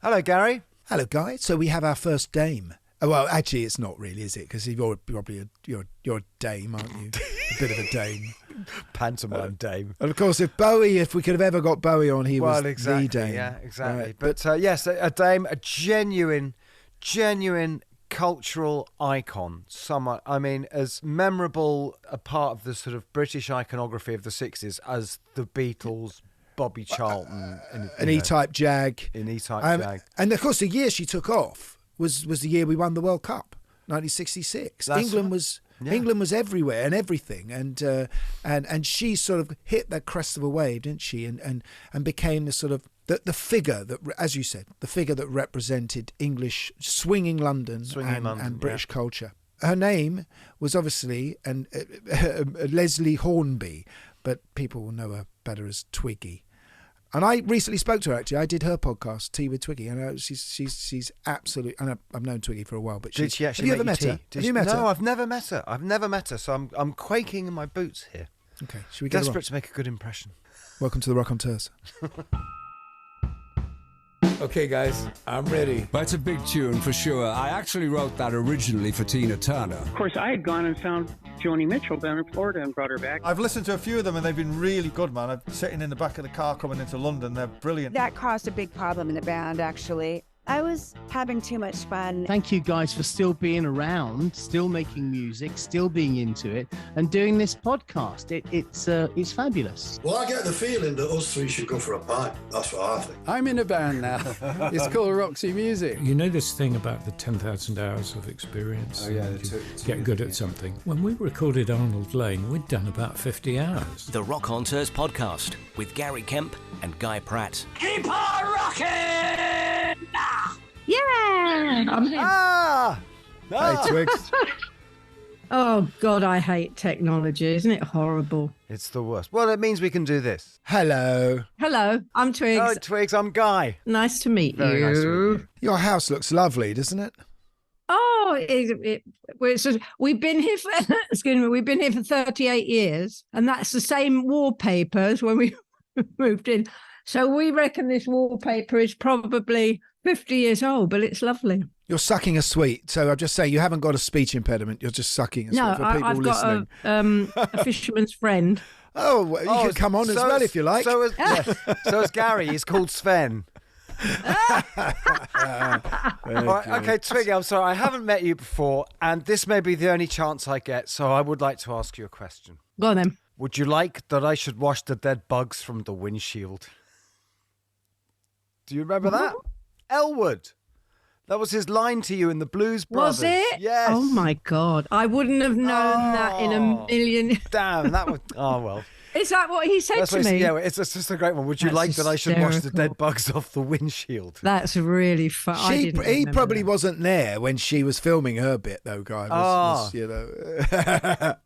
Hello, Gary. Hello, guys. So we have our first dame. Oh, well, actually, it's not really, is it? Because you're probably you're a dame, aren't you? A bit of a dame. Pantomime dame. And of course, if we could have ever got Bowie on, he was exactly, the dame. Yeah, exactly. Right. But yes, a dame, a genuine cultural icon. I mean, as memorable a part of the sort of British iconography of the 60s as the Beatles, Bobby Charlton, an E-Type Jag. In E-Type Jag. And of course, the year she took off was the year we won the World Cup, 1966. England was everywhere and everything, and she sort of hit that crest of a wave, didn't she? And became the sort of the figure that, as you said, the figure that represented English swinging London and British culture. Her name was obviously Leslie Hornby, but people will know her better as Twiggy. And I recently spoke to her, actually. I did her podcast, Tea with Twiggy. And she's absolutely... And I've known Twiggy for a while, but Did she actually have you ever met her? Have you met her? No, I've never met her. So I'm quaking in my boots here. Okay, should we get desperate to make a good impression. Welcome to the Rockonteurs. Okay, guys, I'm ready. That's a big tune for sure. I actually wrote that originally for Tina Turner. Of course, I had gone and found Joni Mitchell down in Florida and brought her back. I've listened to a few of them and they've been really good, man. I'm sitting in the back of the car coming into London. They're brilliant. That caused a big problem in the band, actually. I was having too much fun. Thank you guys for still being around, still making music, still being into it, and doing this podcast. It's fabulous. Well, I get the feeling that us three should go for a pint. That's what I think. I'm in a band now. It's called Roxy Music. You know this thing about the 10,000 hours of experience? Oh, yeah. Get good at something. When we recorded Arnold Lane, we'd done about 50 hours. The Rockonteurs podcast with Gary Kemp and Guy Pratt. Keep on rocking! Yeah! I'm here. Hey, Twigs. Oh, God, I hate technology. Isn't it horrible? It's the worst. Well, it means we can do this. Hello. Hello, I'm Twigs. Oh, Twigs, I'm Guy. Nice to meet Very you. nice to meet you. Your house looks lovely, doesn't it? Oh, we've been here for, we've been here for 38 years, and that's the same wallpaper as when we moved in. So we reckon this wallpaper is probably 50 years old, but it's lovely. You're sucking a sweet, so I'll just say you haven't got a speech impediment. You're just sucking a sweet for people I've listening. got a fisherman's friend. Oh, well, you can come on as well if you like. So is Gary. He's called Sven. Right, okay, Twiggy, I'm sorry. I haven't met you before, and this may be the only chance I get, so I would like to ask you a question. Go on then. Would you like that I should wash the dead bugs from the windshield? Do you remember that? Elwood. That was his line to you in the Blues Brothers. Was it? Yes. Oh, my God. I wouldn't have known that in a million... Damn, that was... Oh, well. Is that what he said to me? Yeah, it's just a great one. Would you like that I should wash the dead bugs off the windshield? That's really fun. He probably wasn't there when she was filming her bit, though, Guy.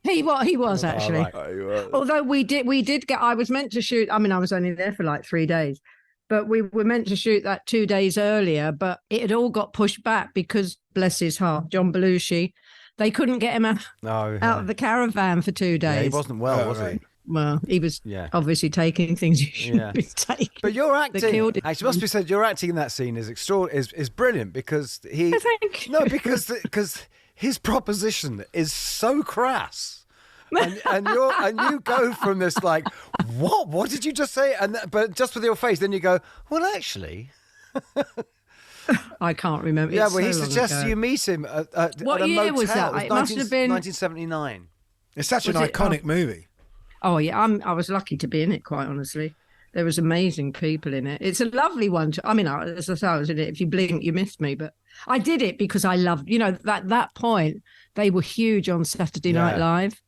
He was actually. Right. Although we did get. I was meant to shoot. I mean, I was only there for like 3 days, but we were meant to shoot that 2 days earlier. But it had all got pushed back because, bless his heart, John Belushi, they couldn't get him out of the caravan for 2 days. Yeah, he wasn't well, was he? Well, he was obviously taking things he shouldn't be taking. But your acting, actually, must be said, your acting in that scene is is brilliant because because his proposition is so crass, and you go from this like, what did you just say? But just with your face, then you go, well, actually. I can't remember. Yeah, well, he suggests you meet him at what a year motel. was that? It must have been 1979. It's such an iconic movie. Oh, yeah, I was lucky to be in it, quite honestly. There was amazing people in it. It's a lovely one. As I say, I was in it. If you blink, you missed me. But I did it because I loved, that point, they were huge on Saturday Night Live.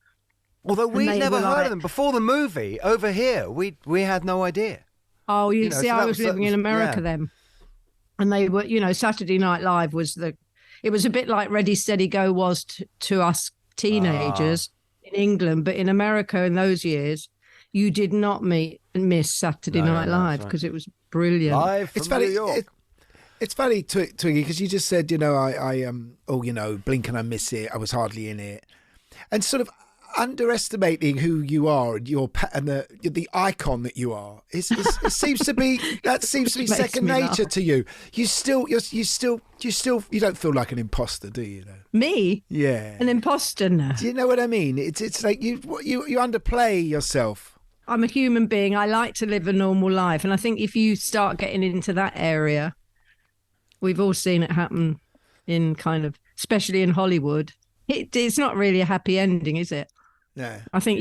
Although we'd never heard of them. Before the movie, over here, we had no idea. Oh, you see, I was living in America then. And they were, Saturday Night Live was it was a bit like Ready, Steady, Go was to us teenagers. In England, but in America in those years, you did not miss Saturday Night Live because it was brilliant. Live from New York. It's funny, Twiggy, because you just said, I blink and I miss it. I was hardly in it, and sort of, underestimating who you are and the icon that you are. It seems to be second nature to you. You don't feel like an imposter, do you? Me? Yeah, an imposter now. Do you know what I mean? It's like you underplay yourself. I'm a human being. I like to live a normal life, and I think if you start getting into that area, we've all seen it happen in especially in Hollywood. It's not really a happy ending, is it? Yeah. I think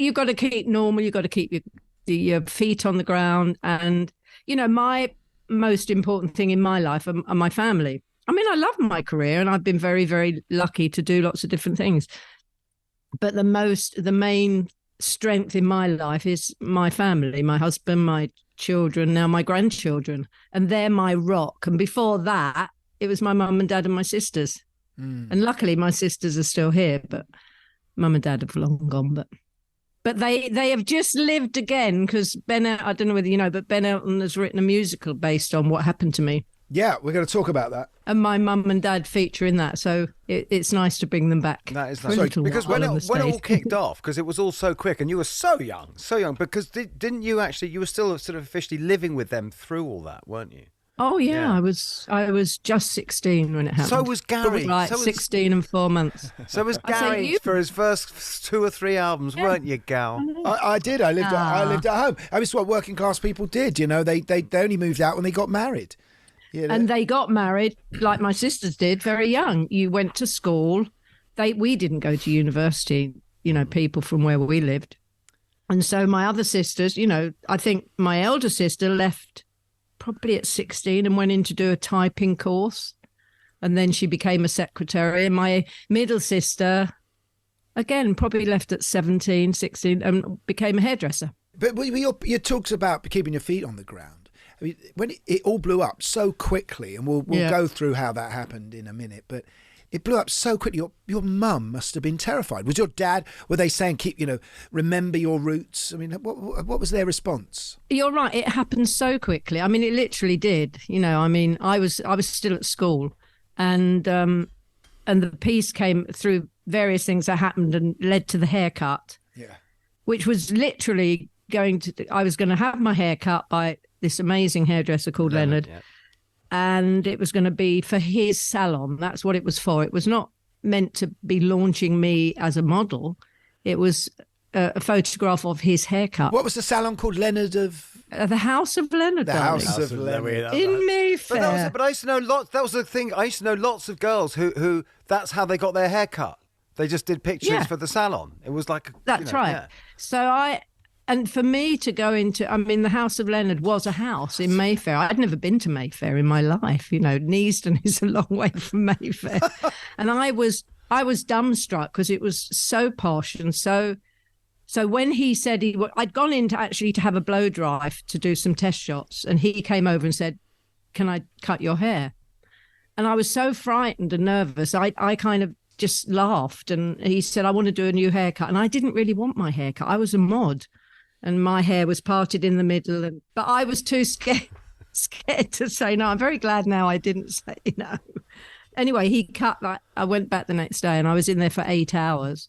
you've got to keep normal. You've got to keep your feet on the ground, and my most important thing in my life are my family. I mean, I love my career, and I've been very, very lucky to do lots of different things. But the main strength in my life is my family, my husband, my children, now my grandchildren, and they're my rock. And before that, it was my mum and dad and my sisters. And luckily my sisters are still here, but mum and dad have long gone. But they have just lived again, because I don't know whether you know, but Ben Elton has written a musical based on what happened to me. Yeah, we're going to talk about that. And my mum and dad feature in that, so it's nice to bring them back. That is nice. Because when it all kicked off, because it was all so quick, and you were so young, because didn't you actually, you were still sort of officially living with them through all that, weren't you? Oh yeah. I was just 16 when it happened. So was Gary. Right, 16 and 4 months. So was Gary for his first 2 or 3 albums, weren't you, Gal? I did. I lived at home. I mean, it's what working class people did. They only moved out when they got married. And they got married like my sisters did, very young. You went to school. We didn't go to university, people from where we lived. And so my other sisters, I think my elder sister left probably at 16 and went in to do a typing course. And then she became a secretary. And my middle sister, again, probably left at 17, 16 and became a hairdresser. But you talked about keeping your feet on the ground. I mean, when it all blew up so quickly, and we'll go through how that happened in a minute, but it blew up so quickly. Your mum must have been terrified. Was your dad, were they saying, remember your roots? I mean, what was their response? You're right. It happened so quickly. I mean, it literally did. I was still at school, and the piece came through various things that happened and led to the haircut. Yeah. Which was literally I was going to have my hair cut by this amazing hairdresser called Leonard. Yeah. And it was going to be for his salon. That's what it was for. It was not meant to be launching me as a model. It was a photograph of his haircut. What was the salon called? Leonard of... the House of Leonard. The House of Leonard. In Mayfair. But I used to know lots. That was the thing. I used to know lots of girls who that's how they got their hair cut. They just did pictures for the salon. It was like... That's right. Yeah. So And for me to go into, the House of Leonard was a house in Mayfair. I'd never been to Mayfair in my life. Neasden is a long way from Mayfair. And I was dumbstruck because it was so posh. And so when he said I'd gone in to have a blow dry to do some test shots. And he came over and said, "Can I cut your hair?" And I was so frightened and nervous. I kind of just laughed. And he said, "I want to do a new haircut." And I didn't really want my haircut. I was a mod. And my hair was parted in the middle, but I was too scared to say no. I'm very glad now I didn't say no. Anyway, he cut that. I went back the next day, and I was in there for 8 hours,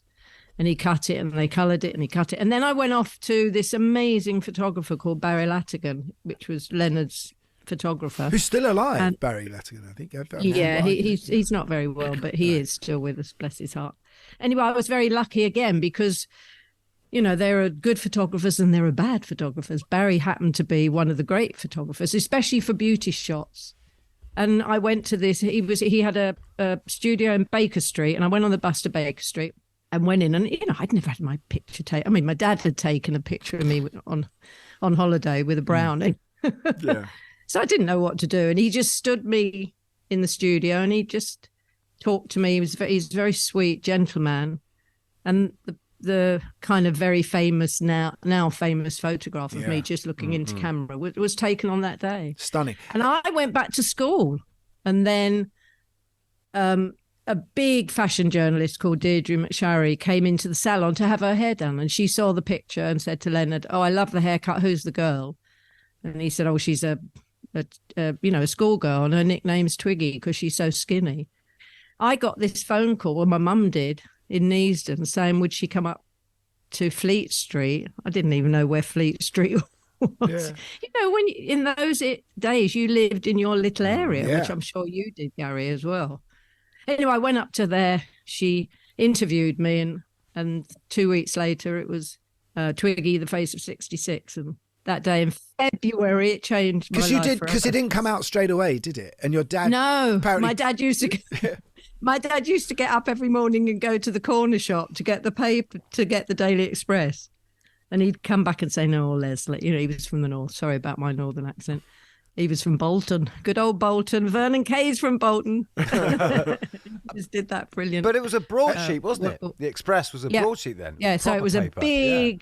and he cut it, and they coloured it, and he cut it, and then I went off to this amazing photographer called Barry Latigan, which was Leonard's photographer, who's still alive. Barry Latigan, I think. Yeah, he's not very well, but he is still with us. Bless his heart. Anyway, I was very lucky again because. There are good photographers and there are bad photographers. Barry happened to be one of the great photographers, especially for beauty shots. And I went to this. He had a studio in Baker Street, and I went on the bus to Baker Street and went in. And I'd never had my picture taken. My dad had taken a picture of me on holiday with a brownie. Yeah. So I didn't know what to do, and he just stood me in the studio, and he just talked to me. He's a very sweet gentleman, and the kind of very famous now famous photograph of me just looking into camera was taken on that day. Stunning. And I went back to school, and then a big fashion journalist called Deirdre McSharry came into the salon to have her hair done, and she saw the picture and said to Leonard, "Oh, I love the haircut. Who's the girl?" And he said, "Oh, she's a schoolgirl, and her nickname's Twiggy because she's so skinny." I got this phone call, or my mum did, in Neasden, saying would she come up to Fleet Street. I didn't even know where Fleet Street was. Yeah. When in those days you lived in your little area, which I'm sure you did, Gary, as well. Anyway, I went up to there. She interviewed me, and 2 weeks later it was Twiggy, the Face of 66, and that day in February it changed my life because it didn't come out straight away, did it? And your dad? No, apparently... my dad used to. My dad used to get up every morning and go to the corner shop to get the paper, to get the Daily Express, and he'd come back and say, "No, Leslie," he was from the north. Sorry about my northern accent. He was from Bolton, good old Bolton. Vernon Kay's from Bolton. Just did that brilliant. But it was a broadsheet, wasn't it? The Express was a broadsheet then. Yeah, so it was paper. A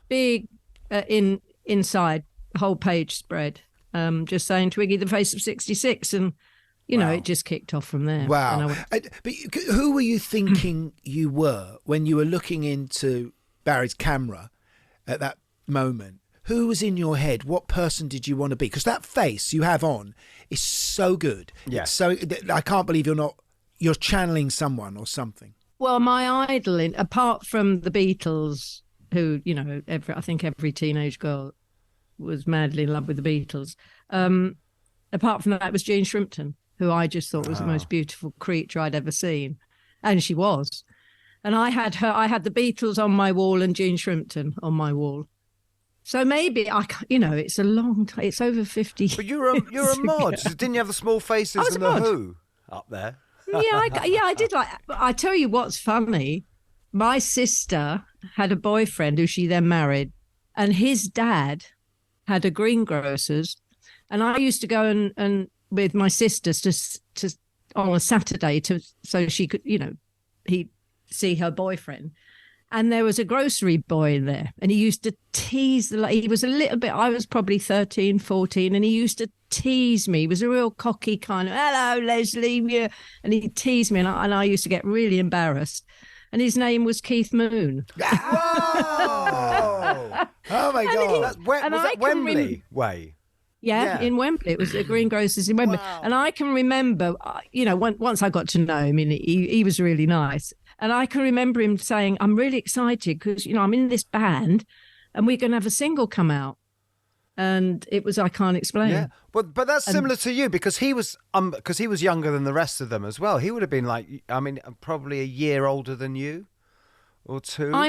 big inside whole page spread, just saying Twiggy, the Face of 66, and you know it just kicked off from there. Wow! But who were you thinking you were when you were looking into Barry's camera at that moment? Who was in your head? What person did you want to be? Because that face you have on is so good. Yeah. So I can't believe you're channeling someone or something. Well, my idol, apart from the Beatles, who I think every teenage girl was madly in love with the Beatles. Apart from that, was Jean Shrimpton, who I just thought was the most beautiful creature I'd ever seen, and she was. And I had the Beatles on my wall and Jean Shrimpton on my wall. So maybe it's a long time. It's over 50 years. But you're a mod. Didn't you have the small faces and the Who up there? I did like. I tell you what's funny. My sister had a boyfriend who she then married, and his dad had a greengrocer's, and I used to go and with my sisters to on a Saturday so she could he'd see her boyfriend. And there was a grocery boy in there, and he used to tease he was a little bit, I was probably 13, 14, and he used to tease me. He was a real cocky kind of, "Hello, Leslie," yeah. And he'd tease me, and I used to get really embarrassed. And his name was Keith Moon. Whoa! Oh, my God. Was that Wembley way? Yeah, in Wembley. It was the greengrocers in Wembley. Wow. And I can remember, once I got to know him, he was really nice. And I can remember him saying, "I'm really excited because, I'm in this band and we're going to have a single come out." And it was, I can't explain. Yeah, but that's similar to you because he was younger than the rest of them as well. He would have been probably a year older than you. Or two. I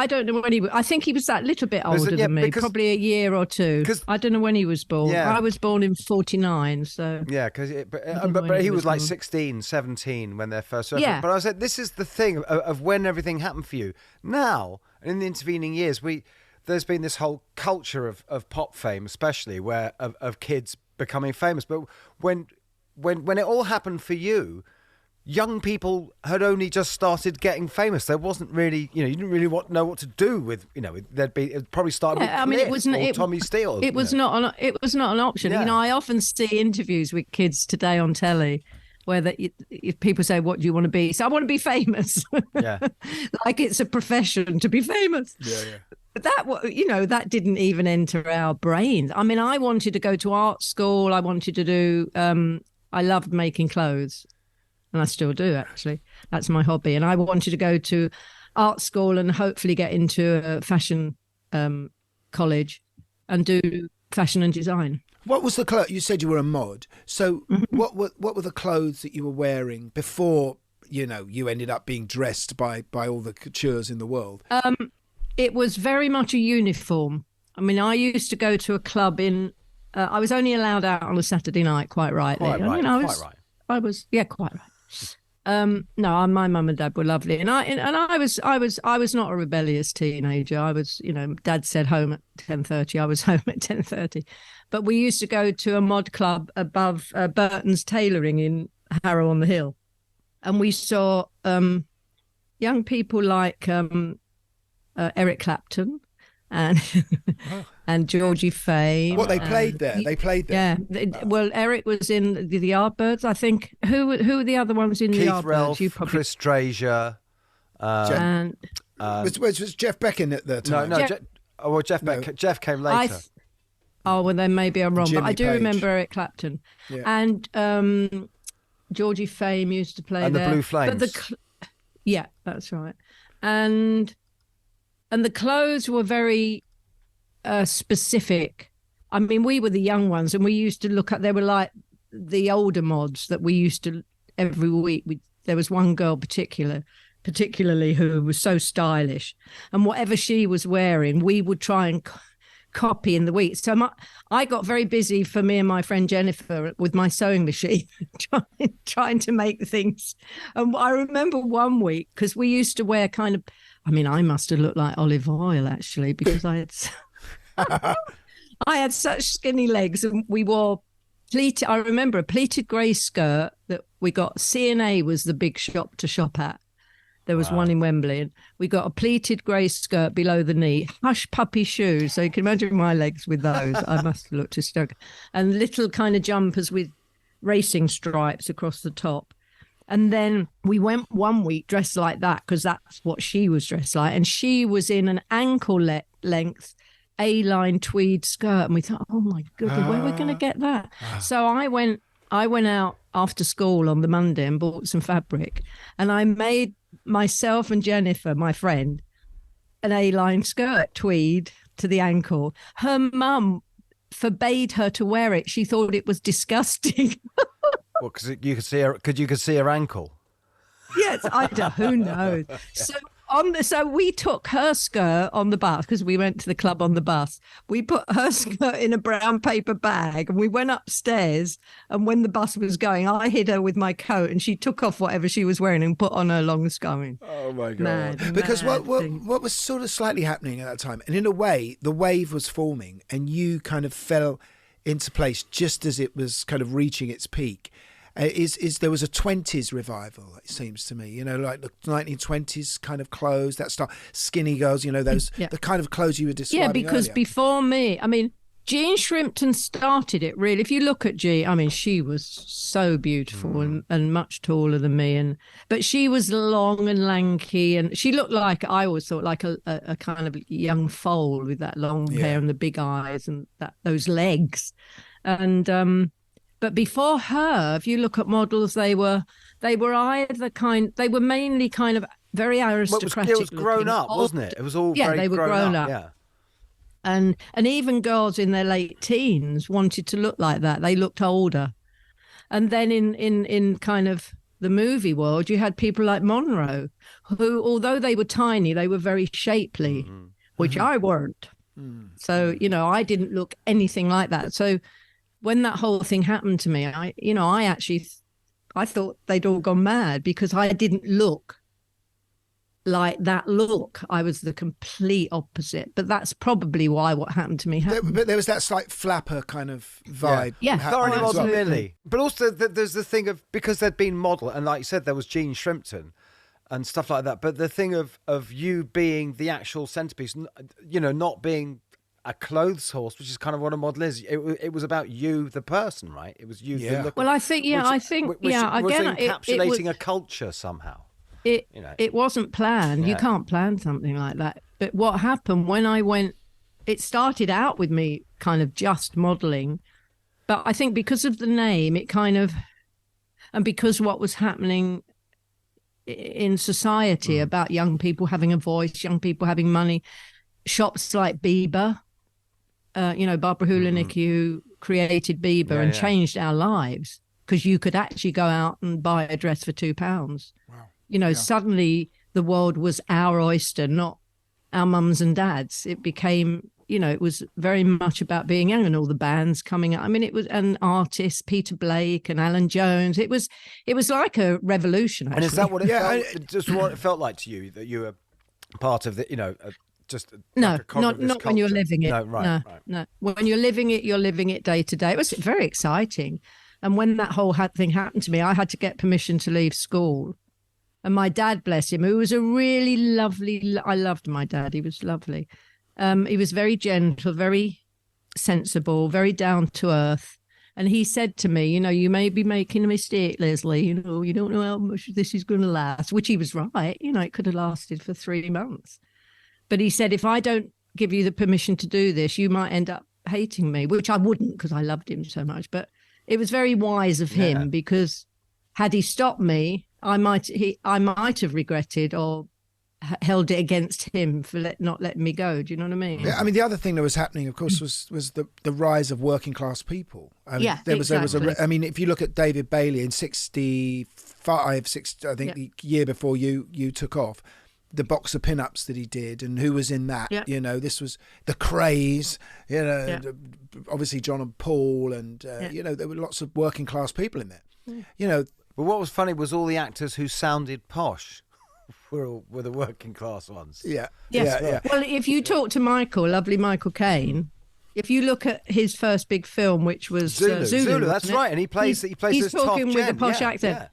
don't know when he was. I think he was that little bit older than me, probably a year or two. I don't know when he was born. Yeah. I was born in 49, so. Yeah, but he was like 16, 17 when they're first. Yeah. But I said, this is the thing of when everything happened for you. Now, in the intervening years, there's been this whole culture of pop fame, especially of kids becoming famous. But when it all happened for you, young people had only just started getting famous. There wasn't really, you didn't really know what to do with, it'd probably start with Cliff or Tommy Steele. It was not an option. Yeah. I often see interviews with kids today on telly where if people say, "What do you want to be?" So I want to be famous. Yeah. Like it's a profession to be famous. Yeah. But that didn't even enter our brains. I mean, I wanted to go to art school. I wanted to do, I loved making clothes. And I still do, actually. That's my hobby. And I wanted to go to art school and hopefully get into a fashion college and do fashion and design. What was the clothes? You said you were a mod. So what were the clothes that you were wearing before, you ended up being dressed by all the coutures in the world? It was very much a uniform. I mean, I used to go to a club I was only allowed out on a Saturday night, quite rightly. Quite right. I was quite right. No, my mum and dad were lovely, and I was not a rebellious teenager. I was, Dad said home at 10:30. I was home at 10:30, but we used to go to a mod club above Burton's Tailoring in Harrow on the Hill, and we saw young people like Eric Clapton and Georgie Fame. What, they played there? They played there? Yeah. Well, Eric was in the Yardbirds, I think. Who were the other ones in the Yardbirds? Keith Relf, Chris Drazier. Was Jeff Beck in it there tonight? No, Jeff Beck. No. Jeff came later. Well, then maybe I'm wrong. Jimmy but I do Page. remember Eric Clapton. Yeah. And Georgie Fame used to play and there. And the Blue Flames. Yeah, that's right. And and the clothes were very specific. I mean, we were the young ones, and we used to look at. They were like the older mods that we used to every week. There was one girl particularly who was so stylish, and whatever she was wearing, we would try and copy in the week. So I got very busy, for me and my friend Jennifer, with my sewing machine, trying to make things. And I remember one week, because we used to wear kind of, I mean, I must have looked like olive oil actually, because I had such skinny legs, and we wore pleated. I remember a pleated grey skirt that we got. C&A was the big shop to shop at. There was one in Wembley, and we got a pleated grey skirt below the knee, hush puppy shoes. So you can imagine my legs with those. I must have looked hysterical. And little kind of jumpers with racing stripes across the top. And then we went one week dressed like that, because that's what she was dressed like. And she was in an ankle length A-line tweed skirt. And we thought, oh my goodness, where are we going to get that? So I went out after school on the Monday and bought some fabric, and I made myself and Jennifer, my friend, an A-line skirt, tweed to the ankle. Her mum forbade her to wear it. She thought it was disgusting. Well, because you could see her ankle. Yes, who knows? So we took her skirt on the bus, because we went to the club on the bus. We put her skirt in a brown paper bag, and we went upstairs. And when the bus was going, I hid her with my coat, and she took off whatever she was wearing and put on her long scone. Oh my God! Because what was sort of slightly happening at that time, and in a way, the wave was forming, and you kind of fell into place just as it was kind of reaching its peak. There was a 20s revival, it seems to me, like the 1920s kind of clothes, that style, skinny girls, those the kind of clothes you were describing. Yeah, because earlier. Before me, I mean, Jean Shrimpton started it, really. If you look at Jean, I mean, she was so beautiful and much taller than me, but she was long and lanky, and she looked like, I always thought, like a kind of young foal with that long hair and the big eyes and those legs, and but before her, if you look at models, they were mainly kind of very aristocratic. It was grown up, wasn't it? It was all they were grown up. Yeah. And even girls in their late teens wanted to look like that. They looked older. And then in kind of the movie world, you had people like Monroe, who, although they were tiny, they were very shapely, which I weren't. So, I didn't look anything like that. So when that whole thing happened to me, I thought they'd all gone mad, because I didn't look like that look. I was the complete opposite. But that's probably why what happened to me happened. But there was that slight flapper kind of vibe. Yeah. Thoroughly model, Lily. But also there's the thing of, because they'd been model, and like you said, there was Jean Shrimpton and stuff like that. But the thing of you being the actual centerpiece, not being a clothes horse, which is kind of what a model is. It was about you, the person, right? It was you. The look. Well, I think, again, encapsulating a culture somehow. It wasn't planned. You can't plan something like that. But what happened when I went, it started out with me kind of just modelling, but I think because of the name, it kind of, and because what was happening in society about young people having a voice, young people having money, shops like Bieber, Barbara Hulanicki, who created Bieber and changed our lives, because you could actually go out and buy a dress for £2. Wow. Suddenly the world was our oyster, not our mums and dads. It became, it was very much about being young, and all the bands coming out. I mean, it was an artist, Peter Blake and Alan Jones. It was like a revolution, actually. And is that what it felt? Just what it felt like to you, that you were part of the, just not culture. When you're living it. No, right. No. When you're living it day to day. It was very exciting. And when that whole thing happened to me, I had to get permission to leave school. And my dad, bless him, who was a really lovely, I loved my dad. He was lovely. He was very gentle, very sensible, very down to earth. And he said to me, you may be making a mistake, Leslie. You don't know how much this is going to last, which he was right. It could have lasted for 3 months. But he said, if I don't give you the permission to do this, you might end up hating me, which I wouldn't, because I loved him so much. But it was very wise of him, because had he stopped me, I might have regretted or held it against him for not letting me go. Do you know what I mean? Yeah, I mean, the other thing that was happening, of course, was the rise of working class people. I mean, Yeah, exactly. I mean, if you look at David Bailey in 65, I think the year before you took off, the box of pin-ups that he did and who was in that, Yeah. you know, this was the craze, you know, obviously John and Paul and, you know, there were lots of working class people in there, you know. But what was funny was all the actors who sounded posh were the working class ones. Yeah. Yes. Yeah. Well, if you talk to lovely Michael Caine, if you look at his first big film, which was Zulu, that's right, and he plays he's this talking tough with a gent. posh accent.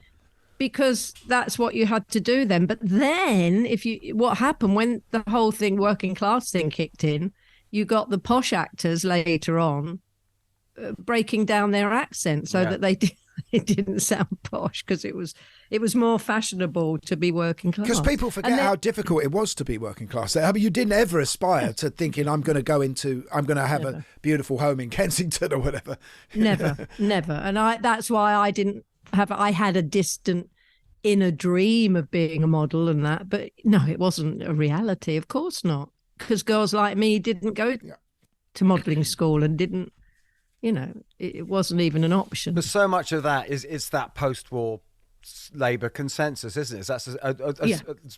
Because that's what you had to do then. But then, what happened when the whole working class thing kicked in, you got the posh actors later on breaking down their accent so that it didn't sound posh, because it was more fashionable to be working class. Because people forget how difficult it was to be working class. I mean, you didn't ever aspire to thinking I'm going to have a beautiful home in Kensington or whatever. Never. And that's why I had a distant inner dream of being a model and that, but no, it wasn't a reality. Of course not, because girls like me didn't go to modelling school and didn't, you know, it wasn't even an option. But so much of that is that post-war Labour consensus, isn't it? That's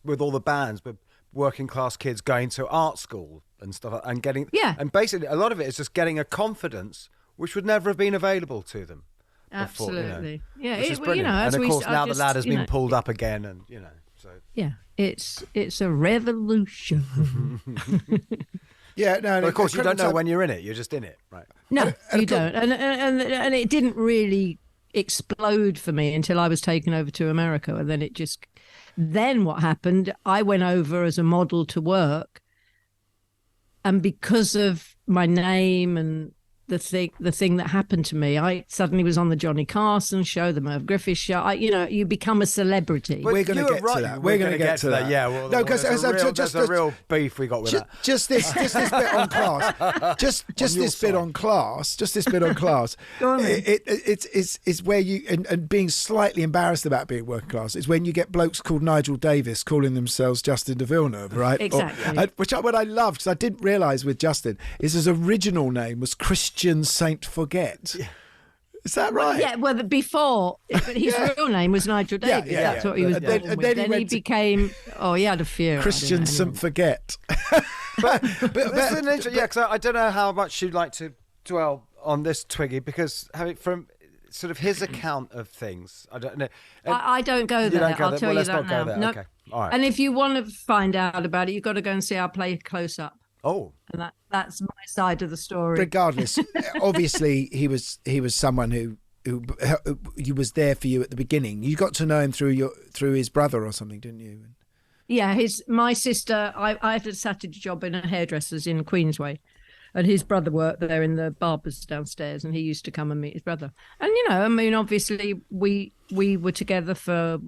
with all the bans, but working class kids going to art school and stuff and getting and basically a lot of it is just getting a confidence which would never have been available to them. Absolutely. Before, you know, and of course now the lad has been pulled up again, and you know, so it's a revolution. Yeah, no. But of course, you don't know when you're in it. You're just in it, right? No, you don't. And it didn't really explode for me until I was taken over to America, and then what happened? I went over as a model to work, and because of my name and the thing that happened to me, I suddenly was on the Johnny Carson show, the Merv Griffith show. You become a celebrity. We're going to get to that. We're going to get to that. Yeah, well, no, because there's a real beef we got with that. Just this bit on class. Just this bit on class. Go on, it's where you and being slightly embarrassed about being working class is when you get blokes called Nigel Davis calling themselves Justin de Villeneuve, right? Exactly. What I loved, because I didn't realise with Justin, is his original name was Christian Saint Forget. Yeah. Is that right? Yeah, well, before, but his real name was Nigel Davis. That's what he was born with. Then he became, he had a few. Christian Saint Forget. but because I don't know how much you'd like to dwell on this, Twiggy, because from sort of his account of things, I don't know. I don't go there. I'll tell you that now. No. Okay. All right. And if you want to find out about it, you've got to go and see our play Close Up. Oh. And that's my side of the story. Regardless, obviously he was someone who was there for you at the beginning. You got to know him through his brother or something, didn't you? Yeah, my sister. I had a Saturday job in a hairdresser's in Queensway, and his brother worked there in the barbers downstairs, and he used to come and meet his brother. And I mean, obviously we were together for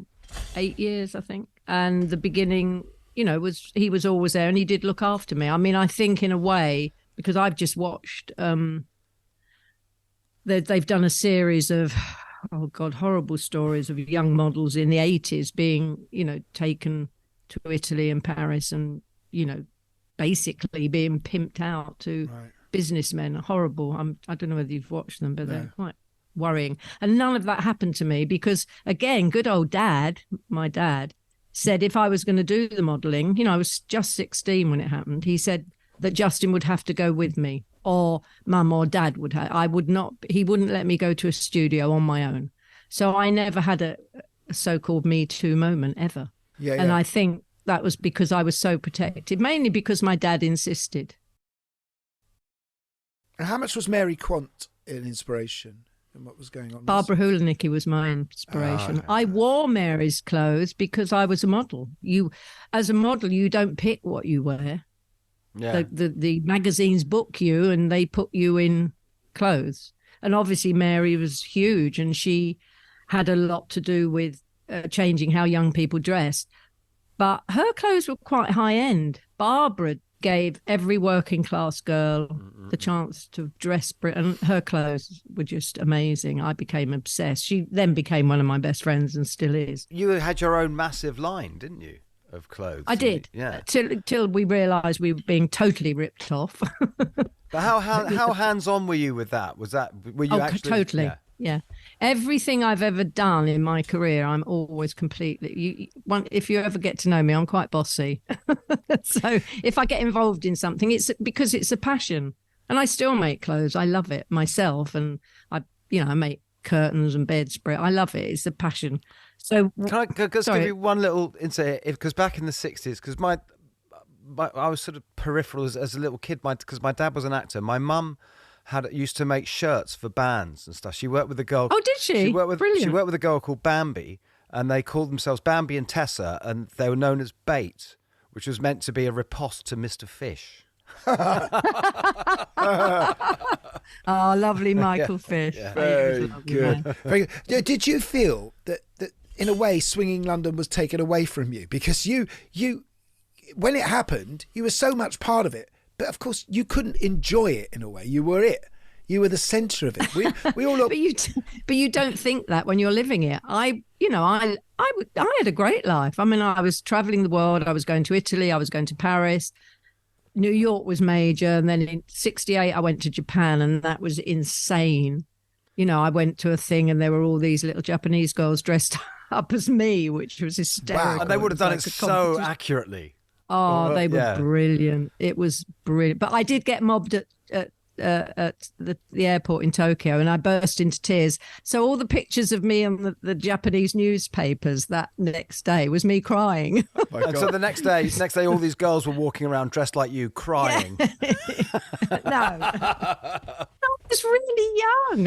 8 years, I think, and the beginning. He was always there, and he did look after me. I mean, I think in a way, because I've just watched, they've done a series of, horrible stories of young models in the 80s being, taken to Italy and Paris and, basically being pimped out to businessmen. Horrible. I don't know whether you've watched them, but they're quite worrying. And none of that happened to me because, again, good old dad, my dad, said if I was going to do the modelling, I was just 16 when it happened. He said that Justin would have to go with me, or mum or dad would have. I would not. He wouldn't let me go to a studio on my own. So I never had a so-called Me Too moment ever. And I think that was because I was so protected, mainly because my dad insisted. And how much was Mary Quant an inspiration? And what was going on? Barbara Hulanicki was my inspiration. Okay. I wore Mary's clothes because I was a model. As a model, you don't pick what you wear. Yeah. The magazines book you and they put you in clothes. And obviously Mary was huge and she had a lot to do with changing how young people dressed. But her clothes were quite high end. Barbara gave every working class girl the chance to dress, and her clothes were just amazing. I became obsessed. She then became one of my best friends and still is. You had your own massive line, didn't you? of clothes. I did. Yeah. Till we realised we were being totally ripped off. But how hands-on were you with that? Were you actually totally? Yeah. Everything I've ever done in my career, I'm always completely. If you ever get to know me, I'm quite bossy. So if I get involved in something, it's because it's a passion, and I still make clothes. I love it myself, and I make curtains and bedspread. I love it. It's a passion. So can I just give you one little insight? Because back in the 60s, because I was sort of peripheral as a little kid, because my dad was an actor. My mum used to make shirts for bands and stuff. She worked with a girl. Oh, did she? Brilliant. She worked with a girl called Bambi, and they called themselves Bambi and Tessa, and they were known as Bait, which was meant to be a riposte to Mr Fish. Oh, lovely Michael Fish. Yeah. Very good. Very good. Did you feel that in a way Swinging London was taken away from you? Because you when it happened, you were so much part of it, but of course you couldn't enjoy it in a way. You were it. You were the centre of it. We all look. But you don't think that when you're living it. I had a great life. I mean, I was travelling the world. I was going to Italy. I was going to Paris. New York was major, and then in '68 I went to Japan, and that was insane. I went to a thing, and there were all these little Japanese girls dressed up as me, which was hysterical. Wow, and they would have done it so accurately. Oh, they were brilliant. It was brilliant. But I did get mobbed at the airport in Tokyo, and I burst into tears. So all the pictures of me on the Japanese newspapers that next day was me crying. Oh and so the next day, all these girls were walking around dressed like you, crying. No, I was really young.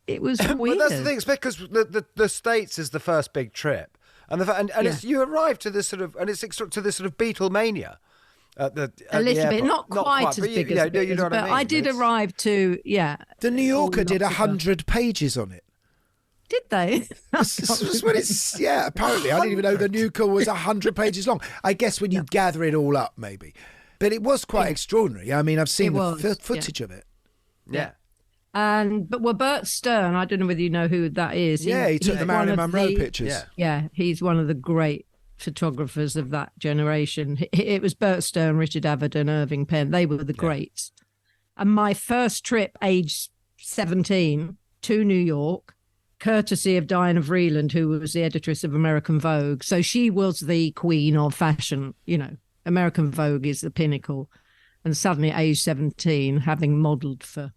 It was weird. But that's the thing. It's because the States is the first big trip, and it's you arrived to this sort of, and it's to this sort of Beatlemania. A little bit, not quite as big as you know what I mean. I did arrive to, The New Yorker did 100 pages on it. Did they? That's what it's, apparently. I didn't even know the New Yorker was 100 pages long. I guess when you gather it all up, maybe. But it was quite extraordinary. I mean, I've seen the footage of it. Yeah. But Bert Stern, I don't know whether you know who that is. He took the Marilyn Monroe pictures. Yeah, he's one of the great photographers of that generation. It was Bert Stern, Richard Avedon, Irving Penn. They were the greats. And my first trip, age 17, to New York, courtesy of Diana Vreeland, who was the editress of American Vogue. So she was the queen of fashion. American Vogue is the pinnacle. And suddenly at age 17, having modelled for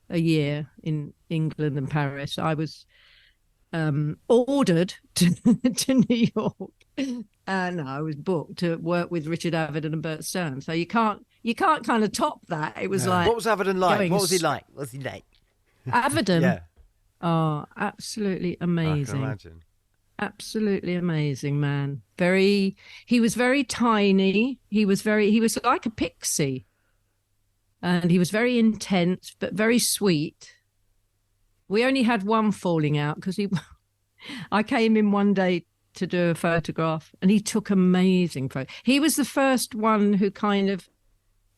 a year in England and Paris, I was ordered to New York. And I was booked to work with Richard Avedon and Bert Stern. So you can't kind of top that. It was like, what was Avedon like? What was he like? Avedon? Yeah. Oh, absolutely amazing. I can imagine. Absolutely amazing, man. He was very tiny. He was like a pixie. And he was very intense, but very sweet. We only had one falling out because I came in one day to do a photograph, and he took amazing photos. He was the first one who kind of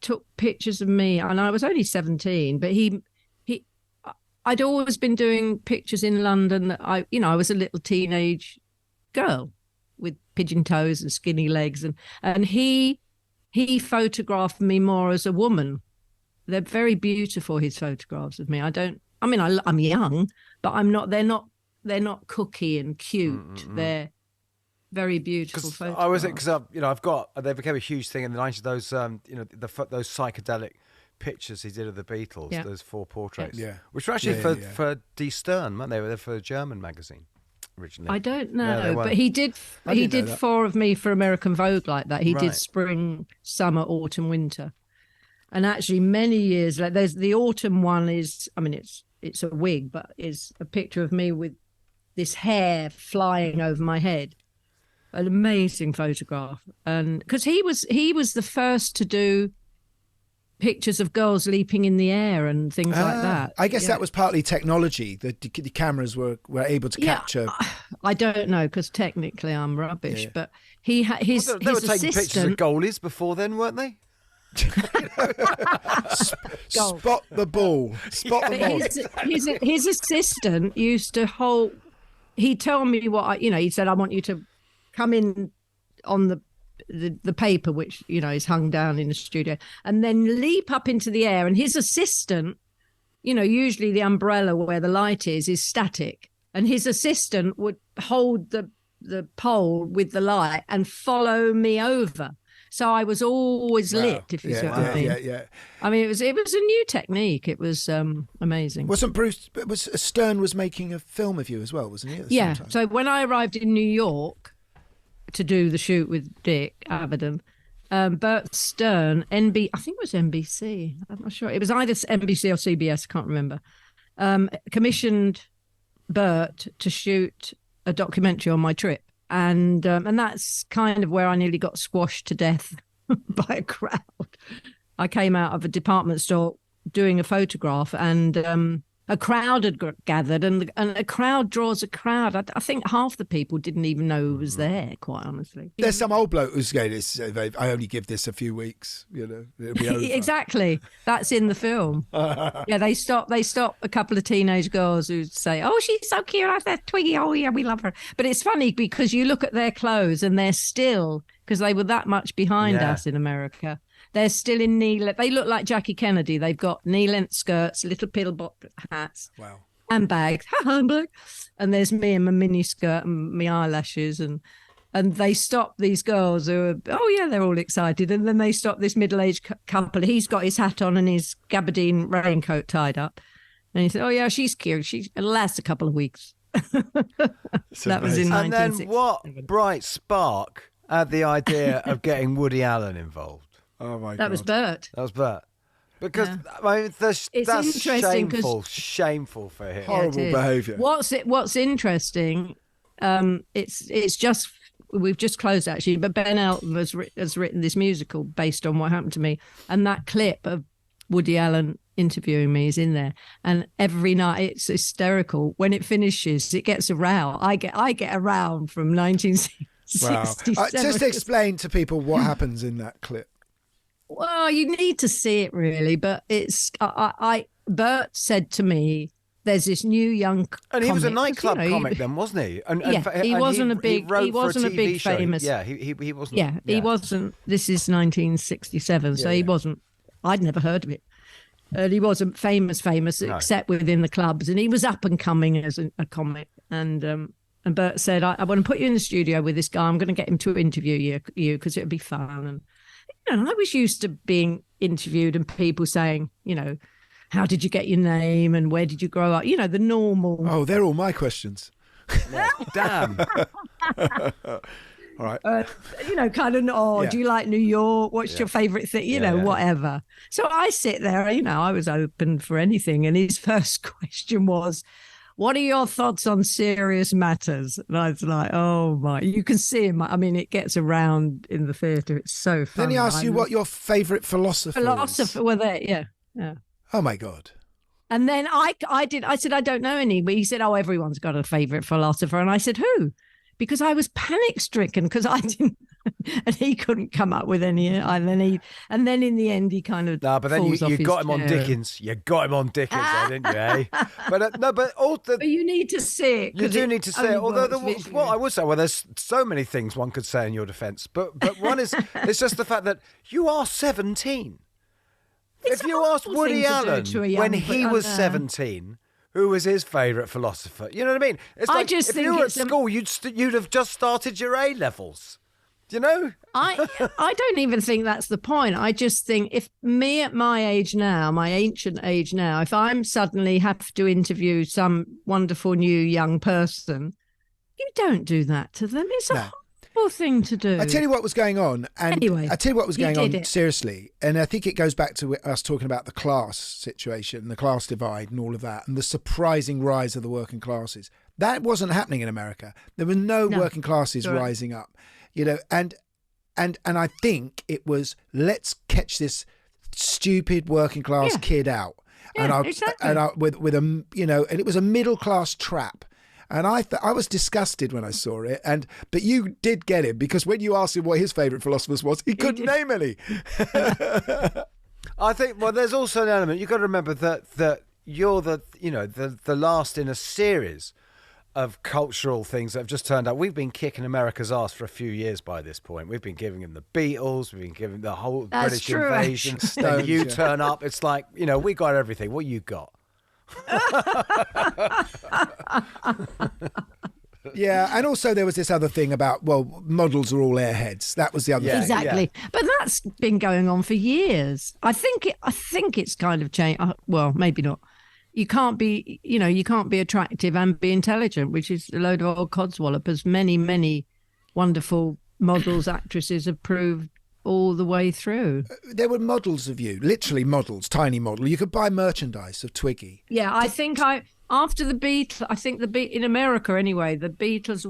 took pictures of me, and I was only 17, but I'd always been doing pictures in London. That I was a little teenage girl with pigeon toes and skinny legs, and he photographed me more as a woman. They're very beautiful, his photographs of me. I'm young, but I'm not. They're not cookie and cute. They're very beautiful photographs. They became a huge thing in the 90s. Those those psychedelic pictures he did of the Beatles, those 4 portraits, which were actually for D. Stern, weren't they? They were for a German magazine originally. I don't know, but he did 4 of me for American Vogue like that. He did spring, summer, autumn, winter. And actually, many years later, there's the autumn one it's a wig, but is a picture of me with this hair flying over my head. An amazing photograph, and because he was the first to do pictures of girls leaping in the air and things like that. I guess that was partly technology. The cameras were able to capture. I don't know because technically I'm rubbish, but they were taking pictures of goalies before then, weren't they? Spot the ball. His assistant used to hold. He'd tell me what he said. I want you to come in on the paper, which, you know, is hung down in the studio, and then leap up into the air. And his assistant, you know, usually the umbrella where the light is static, and his assistant would hold the pole with the light and follow me over. So I was always lit, if you see what I mean. Yeah. I mean, it was a new technique. It was amazing. Wasn't Stern was making a film of you as well, wasn't he? At the Yeah. same time? So when I arrived in New York to do the shoot with Dick Avedon, Bert Stern, I think it was NBC. I'm not sure. It was either NBC or CBS. I can't remember. Commissioned Bert to shoot a documentary on my trip. And that's kind of where I nearly got squashed to death by a crowd. I came out of a department store doing a photograph, and a crowd had gathered, and a crowd draws a crowd. I think half the people didn't even know who was there, quite honestly. There's some old bloke who's going, I only give this a few weeks, you know, it'll be over. Exactly. That's in the film. Yeah, they stop a couple of teenage girls who say, "Oh, she's so cute, like that Twiggy. Oh, yeah, we love her." But it's funny because you look at their clothes and they're still, because they were that much behind us in America, they're still in they look like Jackie Kennedy. They've got knee-length skirts, little pillbot hats, and bags, and there's me in my mini skirt and my eyelashes, and they stop these girls who are, they're all excited, and then they stop this middle-aged couple. He's got his hat on and his gabardine raincoat tied up, and he said, "Oh yeah, she's cute. It'll last a couple of weeks." That was in 1960. And then what bright spark had the idea of getting Woody Allen involved? Oh my God. That was Bert. Because I mean, that's interesting, shameful for him. Horrible behaviour. What's interesting? It's just, we've just closed actually, but Ben Elton has written this musical based on what happened to me, and that clip of Woody Allen interviewing me is in there, and every night it's hysterical. When it finishes, it gets a row. I get a row from 1967. Wow. Just explain to people what happens in that clip. Well, you need to see it really, but it's Bert said to me, "There's this new young comic." And he was a nightclub comic then, wasn't he? And he wasn't a big famous. Yeah, he wasn't. Yeah, he wasn't. This is 1967, so he wasn't. I'd never heard of it. And he wasn't famous, except within the clubs. And he was up and coming as a comic. And Bert said, I want to put you in the studio with this guy. I'm going to get him to interview you because it'll be fun. And you know, I was used to being interviewed and people saying, you know, how did you get your name and where did you grow up? You know, the normal. Oh, they're all my questions. Damn. All right. You know, kind of, do you like New York? What's your favourite thing? You know, whatever. So I sit there, you know, I was open for anything. And his first question was, "What are your thoughts on serious matters?" And I was like, oh my, you can see him. I mean, it gets around in the theatre. It's so fun. Then he asked you what your favourite philosopher is. Well, there, yeah. Oh my God. And then I said, I don't know any, but he said, oh, everyone's got a favourite philosopher. And I said, who? Because I was panic stricken because I didn't, and he couldn't come up with any. And then in the end, he kind of but then you got him on Dickens. You got him on Dickens, didn't you? Eh? But you need to see it. You do need to see it. Although what I would say, there's so many things one could say in your defence, but one is it's just the fact that you are 17. If you asked Woody Allen when he was 17. Who was his favourite philosopher? You know what I mean? It's like if you were at school, you'd have just started your A levels. Do you know? I don't even think that's the point. I just think if me at my age now, my ancient age now, if I'm suddenly have to interview some wonderful new young person, you don't do that to them. It's a horrible thing to do. I tell you what was going on. And anyway, I tell you what was going on, seriously. And I think it goes back to us talking about the class situation, the class divide and all of that, and the surprising rise of the working classes. That wasn't happening in America. There were no working classes rising up, you know, and I think it was, let's catch this stupid working class kid out. Yeah, exactly. With a, you know, and it was a middle class trap. And I was disgusted when I saw it. But you did get him, because when you asked him what his favourite philosophers was, he couldn't name any. I think, there's also an element. You've got to remember that you're the last in a series of cultural things that have just turned out. We've been kicking America's ass for a few years by this point. We've been giving them the Beatles. We've been giving the whole British invasion. Then you turn up. It's like, we got everything. What you got? Yeah, and also there was this other thing about, models are all airheads. That was the other thing. Exactly. Yeah. But that's been going on for years. I think it's kind of changed. Well, maybe not. You can't be attractive and be intelligent, which is a load of old codswallopers. Many, many wonderful models, actresses have proved all the way through. There were models of you, literally models, tiny model. You could buy merchandise of Twiggy. Yeah, I think after the Beatles, in America anyway, the Beatles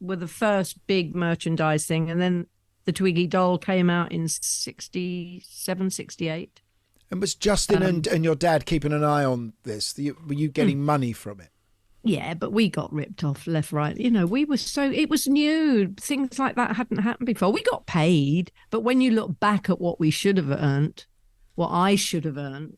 were the first big merchandise thing, and then the Twiggy doll came out in 67, 68. And was Justin and your dad keeping an eye on this? Were you getting money from it? Yeah, but we got ripped off left, right. We were it was new. Things like that hadn't happened before. We got paid, but when you look back at what we should have earned, what I should have earned,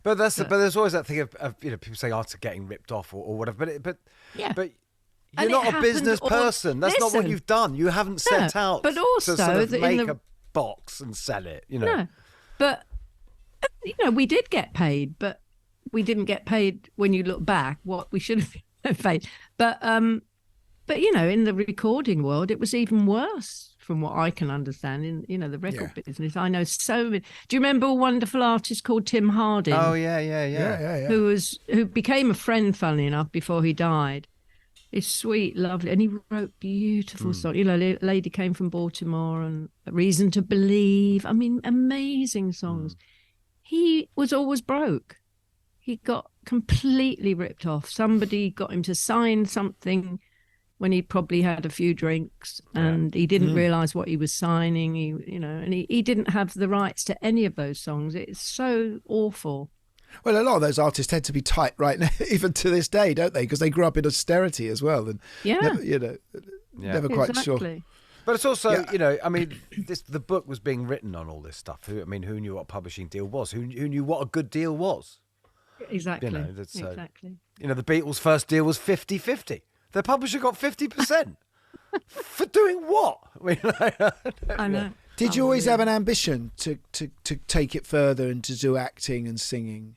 But there's always that thing of people saying, "Oh, it's getting ripped off" or whatever. But you're not a business person. That's not what you've done. You haven't set out but also to sort of make a box and sell it. No, but we did get paid, but we didn't get paid when you look back what we should have been paid. But in the recording world, it was even worse. From what I can understand in the record business, I know so many. Do you remember a wonderful artist called Tim Harding? Oh yeah. Who became a friend, funnily enough, before he died. He's sweet, lovely, and he wrote beautiful songs. Lady Came from Baltimore and Reason to Believe. I mean, amazing songs. He was always broke. He got completely ripped off. Somebody got him to sign something when he probably had a few drinks, and he didn't realise what he was signing. He didn't have the rights to any of those songs. It's so awful. Well, a lot of those artists tend to be tight right now, even to this day, don't they? Because they grew up in austerity as well, and never quite sure. But it's also, the book was being written on all this stuff. Who knew what a publishing deal was? Who knew what a good deal was? Exactly. Exactly. The Beatles' first deal was 50-50. The publisher got 50%. For doing what? I know. Did you always have an ambition to take it further and to do acting and singing?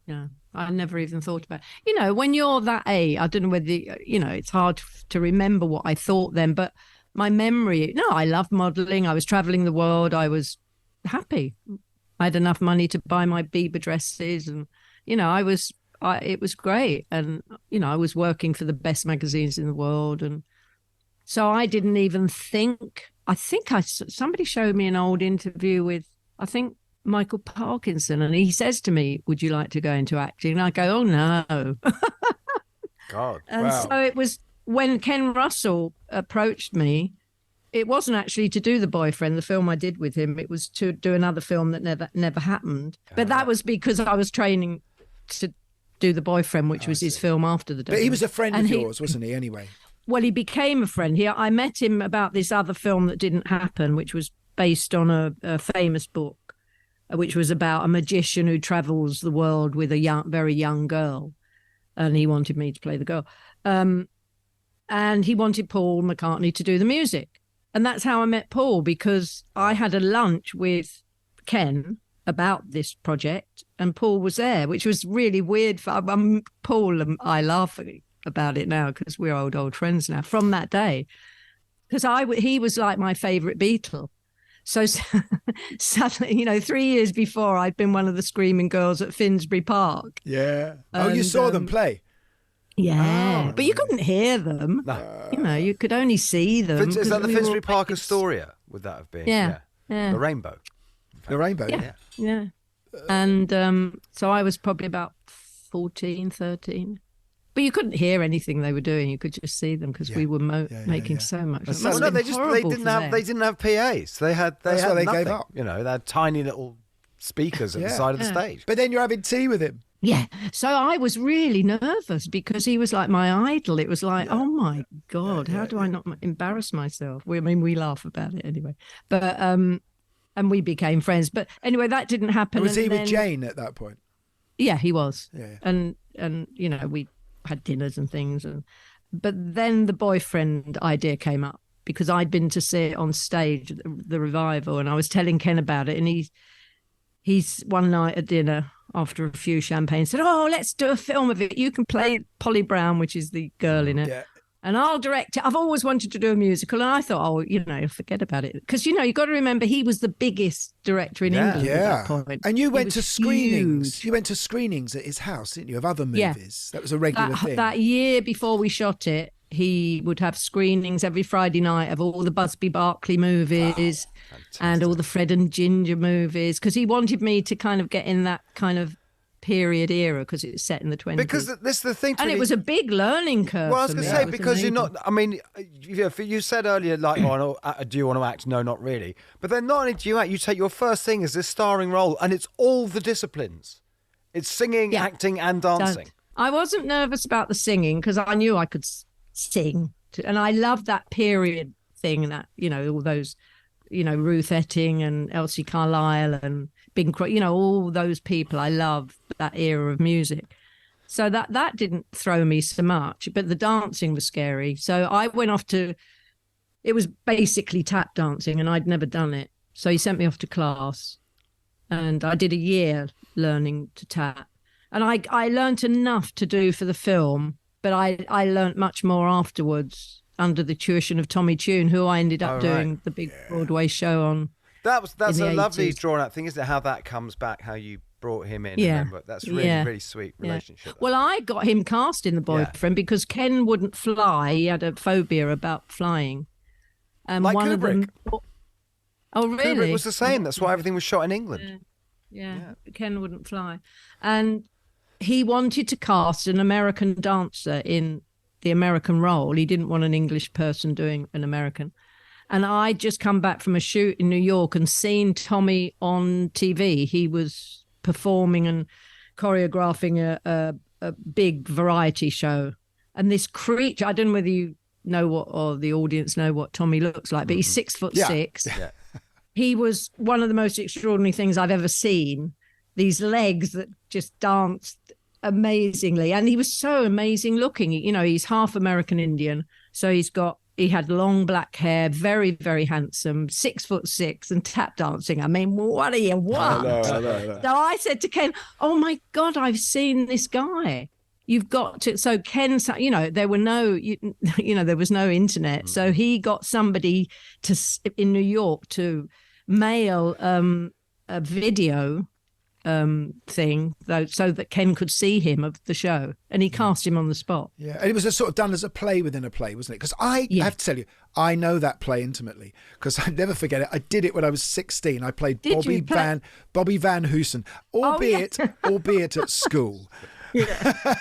Yeah, I never even thought about it. When you're that age, I don't know whether, it's hard to remember what I thought then, but my memory, I loved modelling. I was travelling the world. I was happy. I had enough money to buy my Bieber dresses, and, it was great. And, I was working for the best magazines in the world. And so I didn't even think, somebody showed me an old interview with, I think, Michael Parkinson. And he says to me, would you like to go into acting? And I go, oh, no. God. And so it was when Ken Russell approached me, it wasn't actually to do The Boyfriend, the film I did with him. It was to do another film that never happened. But that was because I was training to do The Boyfriend, which was his film after the day. But he was a friend of yours, wasn't he, anyway? Well, he became a friend. I met him about this other film that didn't happen, which was based on a famous book, which was about a magician who travels the world with a very young girl. And he wanted me to play the girl. And he wanted Paul McCartney to do the music. And that's how I met Paul, because I had a lunch with Ken about this project, and Paul was there, which was really weird. Paul and I laugh about it now because we're old friends now from that day. Because he was like my favourite Beatle. So suddenly, 3 years before, I'd been one of the screaming girls at Finsbury Park. Yeah. You saw them play? Yeah, but you couldn't hear them. No. You could only see them. Is that the Finsbury Park Astoria? Would that have been? Yeah. The Rainbow. The Rainbow, yeah. And so I was probably about 14, 13. But you couldn't hear anything they were doing. You could just see them because we were making so much. They didn't have PAs. They had why they nothing. gave up. They had tiny little speakers at the side of the stage. But then you're having tea with him. Yeah. So I was really nervous because he was like my idol. It was like, oh my God, how do I not embarrass myself? We laugh about it anyway. But and we became friends. But anyway, that didn't happen. Was he with Jane at that point? Yeah, he was. Yeah. And had dinners and things. But then the boyfriend idea came up because I'd been to see it on stage, the revival, and I was telling Ken about it. And he's one night at dinner after a few champagne said, "Oh, let's do a film of it. You can play Polly Brown, which is the girl in it. Yeah. And I'll direct it. I've always wanted to do a musical." And I thought, forget about it. Because, you've got to remember, he was the biggest director in England at that point. And you went to screenings. Huge. You went to screenings at his house, didn't you, of other movies? That was a regular thing. That year before we shot it, he would have screenings every Friday night of all the Busby Berkeley movies and all the Fred and Ginger movies, because he wanted me to kind of get in that kind of period era because it's set in the 20s. Because this is the thing. And it was a big learning curve. Well, I was going to say, because you're not, I mean, you said earlier, like, do you want to act? No, not really. But then not only do you act, you take your first thing as this starring role, and it's all the disciplines. It's singing, acting, and dancing. I wasn't nervous about the singing because I knew I could sing. And I loved that period thing, that, all those, Ruth Etting and Elsie Carlisle and Bing Crosby, all those people. I love that era of music. So that didn't throw me so much, but the dancing was scary. So I went off it was basically tap dancing, and I'd never done it. So he sent me off to class, and I did a year learning to tap. And I learned enough to do for the film, but I learned much more afterwards under the tuition of Tommy Tune, who I ended up doing the big Broadway show on. That's a lovely drawn out thing, isn't it? How that comes back, how you brought him in. Yeah. That's really sweet relationship. Well, I got him cast in The Boyfriend because Ken wouldn't fly. He had a phobia about flying. Like one Kubrick. Of them... Oh, really? Kubrick was the same. That's why everything was shot in England. Yeah. Ken wouldn't fly. And he wanted to cast an American dancer in the American role. He didn't want an English person doing an American. And I'd just come back from a shoot in New York and seen Tommy on TV. He was performing and choreographing a big variety show. And this creature, I don't know whether you know what, or the audience know what Tommy looks like, but he's 6'6". Yeah. He was one of the most extraordinary things I've ever seen. These legs that just danced amazingly. And he was so amazing looking. He's half American Indian. So he had long black hair, very, very handsome, 6'6", and tap dancing. I mean, what do you want? I know. So I said to Ken, "Oh my God, I've seen this guy. You've got to." So Ken, there were there was no internet. So he got somebody in New York to mail a video thing, though, so that Ken could see him of the show, and he cast him on the spot. Yeah, and it was a sort of done as a play within a play, wasn't it? Because I have to tell you, I know that play intimately because I never forget it. I did it when I was 16. I played Bobby Van Hoosen, albeit at school. Yeah.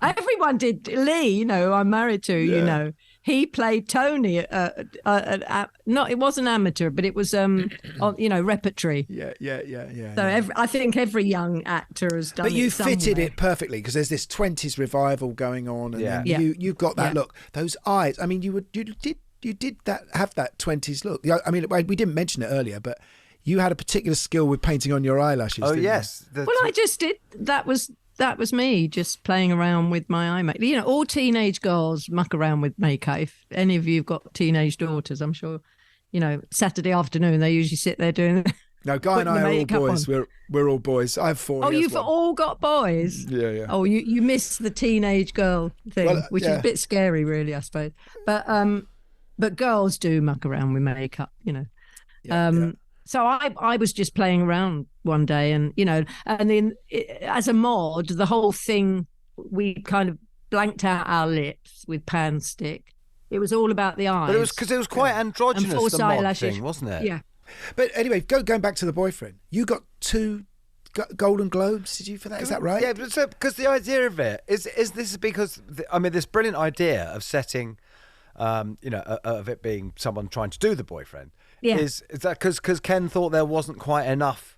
Everyone did. Lee, I'm married to, he played Tony. It wasn't amateur, but it was repertory. Yeah. So I think every young actor has done. But you fitted somewhere. it perfectly because there's this 20s revival going on, and then you got that look, those eyes. I mean, you did have that 20s look. I mean, we didn't mention it earlier, but you had a particular skill with painting on your eyelashes. Oh yes. Well, I just did. That was me just playing around with my eye makeup. All teenage girls muck around with makeup. If any of you've got teenage daughters, I'm sure, Saturday afternoon they usually sit there doing. No, Guy and I are all boys. We're all boys. I have 4. Oh, you've all got boys. Yeah. Oh, you miss the teenage girl thing, which is a bit scary, really, I suppose. But girls do muck around with makeup, So I was just playing around one day, and then as a mod, the whole thing, we kind of blanked out our lips with pan stick. It was all about the eyes. But it was because it was quite androgynous, the mod thing, wasn't it? Yeah. But anyway, going back to The Boyfriend, you got 2 Golden Globes, did you, for that? Is that right? Yeah, because the idea of it is this is because this brilliant idea of setting, of it being someone trying to do The Boyfriend. Yeah. Is that because Ken thought there wasn't quite enough?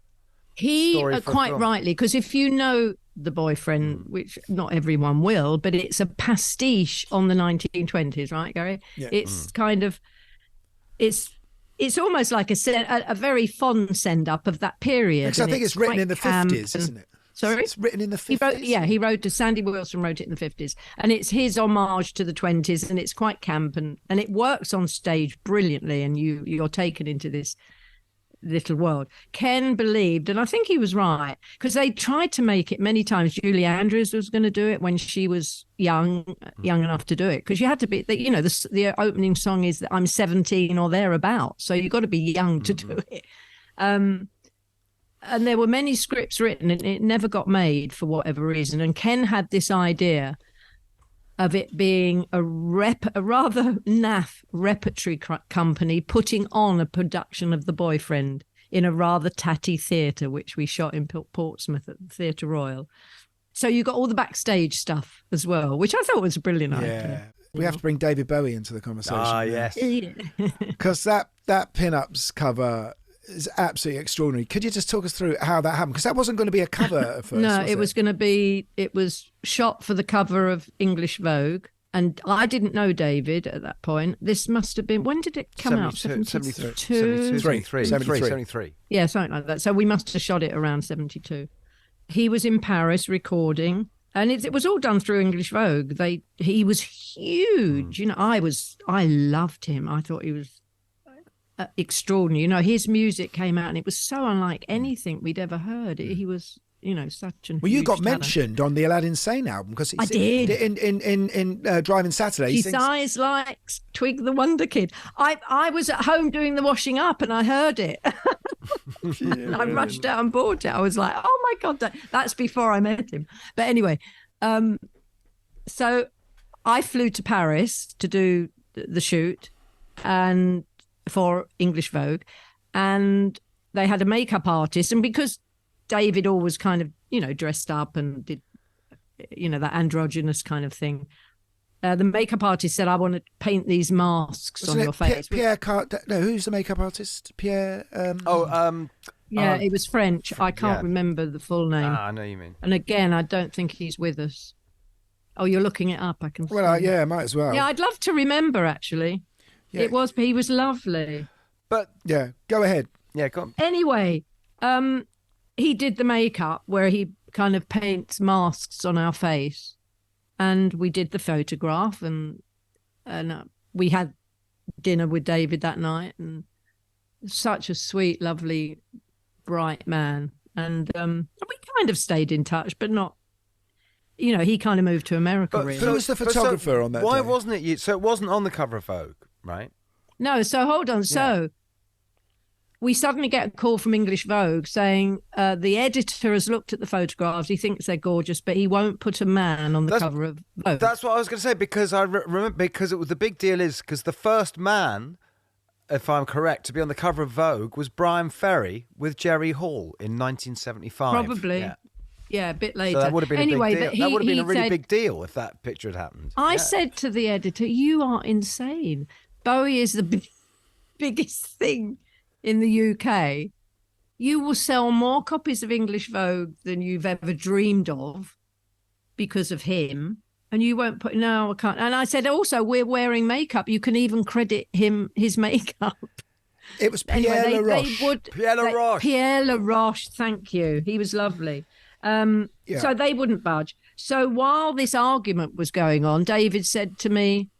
Quite rightly, because if you know The Boyfriend, which not everyone will, but it's a pastiche on the 1920s, right, Gary? Yeah. It's kind of, it's almost like a very fond send up of that period. Because I think it's written in the 50s, isn't it? Sorry? It's written in the 50s? He wrote to Sandy Wilson, wrote it in the 50s. And it's his homage to the 20s, and it's quite camp, and it works on stage brilliantly, and you're taken into this little world. Ken believed, and I think he was right, because they tried to make it many times. Julie Andrews was going to do it when she was young enough to do it, because you had to be, the opening song is that I'm 17 or thereabouts, so you've got to be young to do it. And there were many scripts written, and it never got made for whatever reason. And Ken had this idea of it being a rather naff repertory company putting on a production of The Boyfriend in a rather tatty theatre, which we shot in Portsmouth at the Theatre Royal. So you got all the backstage stuff as well, which I thought was a brilliant idea. We have to bring David Bowie into the conversation. Ah, yes. Because that Pin-Ups cover is absolutely extraordinary. Could you just talk us through how that happened? Because that wasn't going to be a cover at first. No, it was going to be, it was shot for the cover of English Vogue. And I didn't know David at that point. This must have been, when did it come out? 73. Yeah, something like that. So we must have shot it around 72. He was in Paris recording, and it was all done through English Vogue. He was huge. I loved him. I thought he was extraordinary. His music came out and it was so unlike anything we'd ever heard. He was, such an. Well, you got mentioned on the Aladdin Sane album because I did in Driving Saturday. He sighs like Twig the Wonder Kid. I was at home doing the washing up and I heard it. And I rushed out and bought it. I was like, oh my God, that's before I met him. But anyway, so I flew to Paris to do the shoot and for English Vogue, and they had a makeup artist, and because David always kind of dressed up and did that androgynous kind of thing, the makeup artist said, I want to paint these masks on your face. Who's the makeup artist? Pierre it was French. I can't remember the full name. I know you mean. And again, I don't think he's with us. Oh, you're looking it up, I can see. Well, might as well. Yeah, I'd love to remember, actually. Yeah. He was lovely. But yeah, go ahead. Yeah, go on. Anyway, he did the makeup where he kind of paints masks on our face, and we did the photograph, and we had dinner with David that night, and such a sweet, lovely, bright man. And we kind of stayed in touch, but not. He kind of moved to America. Really. Who was the photographer on that? Why day? wasn't it you? So it wasn't on the cover of Vogue, right? No. So hold on. Yeah. So we suddenly get a call from English Vogue saying the editor has looked at the photographs. He thinks they're gorgeous, but he won't put a man on the cover of Vogue. That's what I was going to say, because I remember, because it was the big deal is because the first man, if I'm correct, to be on the cover of Vogue was Brian Ferry with Jerry Hall in 1975. Probably. Yeah, a bit later. So that would have been a big deal. That would have been a really big deal if that picture had happened. I said to the editor, you are insane. Bowie is the biggest thing in the UK. You will sell more copies of English Vogue than you've ever dreamed of because of him. And you won't put, no, I can't. And I said, also, we're wearing makeup. You can even credit him his makeup. It was Pierre Laroche. Pierre Laroche, thank you. He was lovely. So they wouldn't budge. So while this argument was going on, David said to me,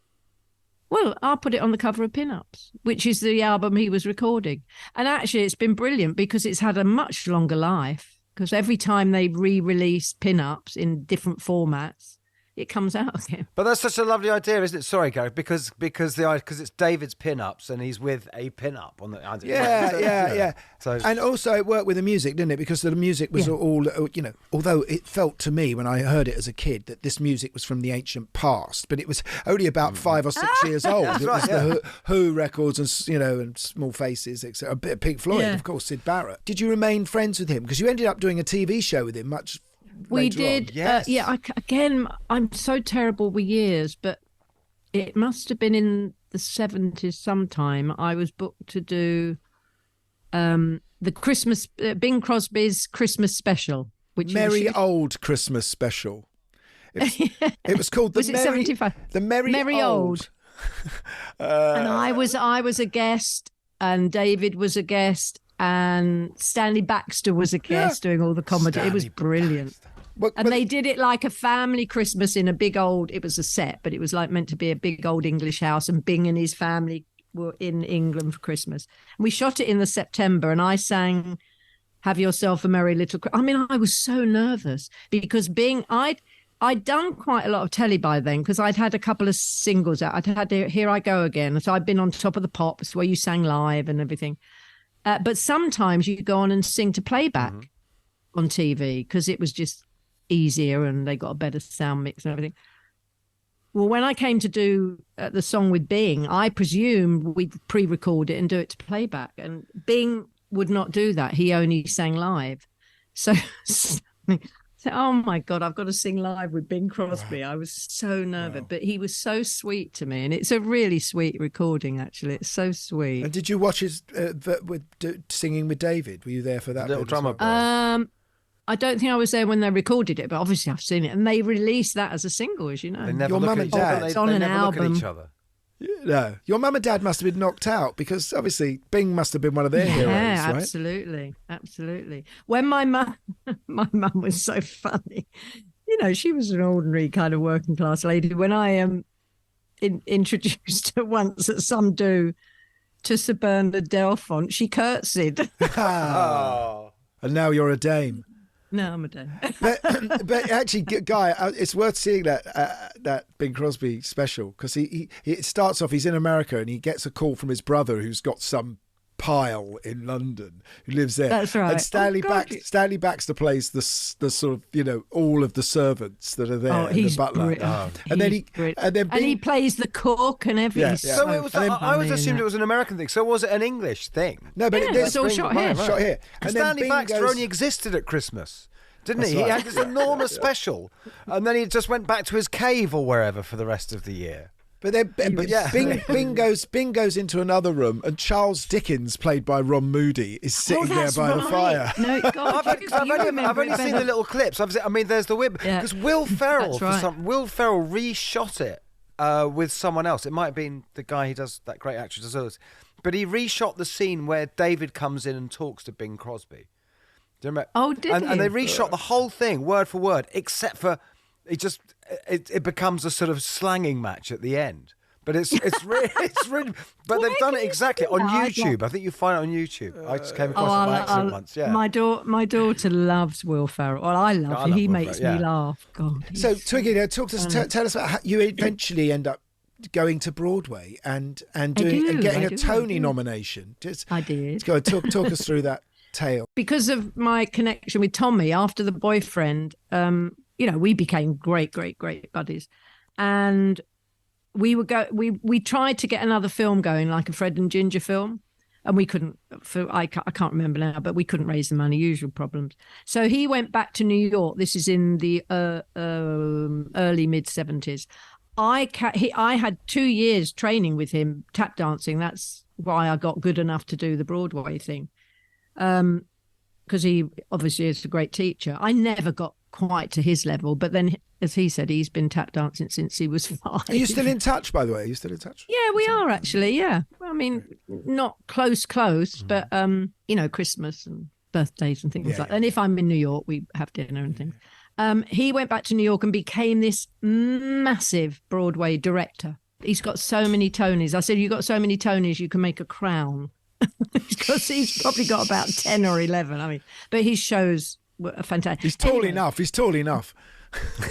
well, I'll put it on the cover of Pin-Ups, which is the album he was recording. And actually, it's been brilliant because it's had a much longer life, because every time they re-release Pin-Ups in different formats, it comes out again. But that's such a lovely idea, isn't it? Sorry, Gary, because it's David's Pin-Ups and he's with a pin-up on the. Yeah. So, and also it worked with the music, didn't it? Because the music was all, although it felt to me when I heard it as a kid that this music was from the ancient past, but it was only about 5 or 6 years old. It was the Who records and Small Faces, etc. A bit of Pink Floyd, of course, Syd Barrett. Did you remain friends with him? Because you ended up doing a TV show with him much. We did. Yes. Again, I'm so terrible with years, but it must have been in the 70s sometime. I was booked to do the Christmas, Bing Crosby's Christmas special. Which Merry Old Christmas special. It was called the Merry, 75? The Merry Old. And I was a guest, and David was a guest, and Stanley Baxter was a guest doing all the comedy. It was brilliant. And they did it like a family Christmas in a big old, it was a set, but it was like meant to be a big old English house, and Bing and his family were in England for Christmas. And we shot it in the September, and I sang Have Yourself a Merry Little Christmas. I mean, I was so nervous because I'd done quite a lot of telly by then because I'd had a couple of singles out. I'd had Here I Go Again. So I'd been on Top of the Pops where you sang live and everything. But sometimes you go on and sing to playback on TV because it was just easier and they got a better sound mix and everything. Well, when I came to do the song with Bing, I presumed we'd pre-record it and do it to playback. And Bing would not do that. He only sang live. So... oh my God, I've got to sing live with Bing Crosby. I was so nervous, but he was so sweet to me. And it's a really sweet recording, actually. It's so sweet. And did you watch his singing with David? Were you there for that? Little drummer boy. I don't think I was there when they recorded it, but obviously I've seen it. And they released that as a single, as you know. They never look at each other. It's on an album. Look at each other. No, your mum and dad must have been knocked out because obviously Bing must have been one of their heroes, right? Absolutely. When my mum was so funny. You know, she was an ordinary kind of working class lady. When I introduced her once at some do to Sir Bernard Delfont, she curtsied. Oh. And now you're a dame. No, I'm a dame. but actually, Guy, it's worth seeing that Bing Crosby special because he starts off, he's in America and he gets a call from his brother who's got some pile in London who lives there. That's right. And Stanley Baxter plays the sort of, you know, all of the servants that are there. Oh, he's the butler. And then he plays the cook and everything. Yeah. So it was. I always assumed it was an American thing. So was it an English thing? No, but it was all shot here. Shot here. And Stanley Baxter only existed at Christmas. Didn't he? Right. He had this enormous special, and then he just went back to his cave or wherever for the rest of the year. But then, Bing goes into another room, and Charles Dickens, played by Ron Moody, is sitting there by the fire. No, God, I've only seen the little clips. I mean, there's the whip because Will Ferrell Will Ferrell reshot it with someone else. It might have been the guy who does that great actor does those, but he reshot the scene where David comes in and talks to Bing Crosby. Do you remember? Oh, did he? And they reshot the whole thing word for word, except for it becomes a sort of slanging match at the end. But it's really. But they've done it exactly on YouTube. I think you find it on YouTube. I just came across it by accident once. Yeah. My daughter loves Will Ferrell. Well, I love him. He makes me laugh. God. So Twiggy, tell us about how you eventually end up going to Broadway and getting a Tony nomination. I did. Go talk us through that tale. Because of my connection with Tommy after The Boyfriend, we became great buddies, and we tried to get another film going, like a Fred and Ginger film, and we couldn't. I can't remember now, but we couldn't raise the money. Usual problems. So he went back to New York. This is in the early mid-70s. I had 2 years training with him tap dancing. That's why I got good enough to do the Broadway thing. Because he obviously is a great teacher. I never got quite to his level, but then, as he said, he's been tap dancing since he was 5. Are you still in touch, by the way? Are you still in touch? Yeah, we are actually, yeah. I mean, not close, but, Christmas and birthdays and things like that. And if I'm in New York, we have dinner and things. He went back to New York and became this massive Broadway director. He's got so many Tonys. I said, you've got so many Tonys, you can make a crown. Because he's probably got about 10 or 11. I mean, but his shows were fantastic. He's tall enough. He's tall enough.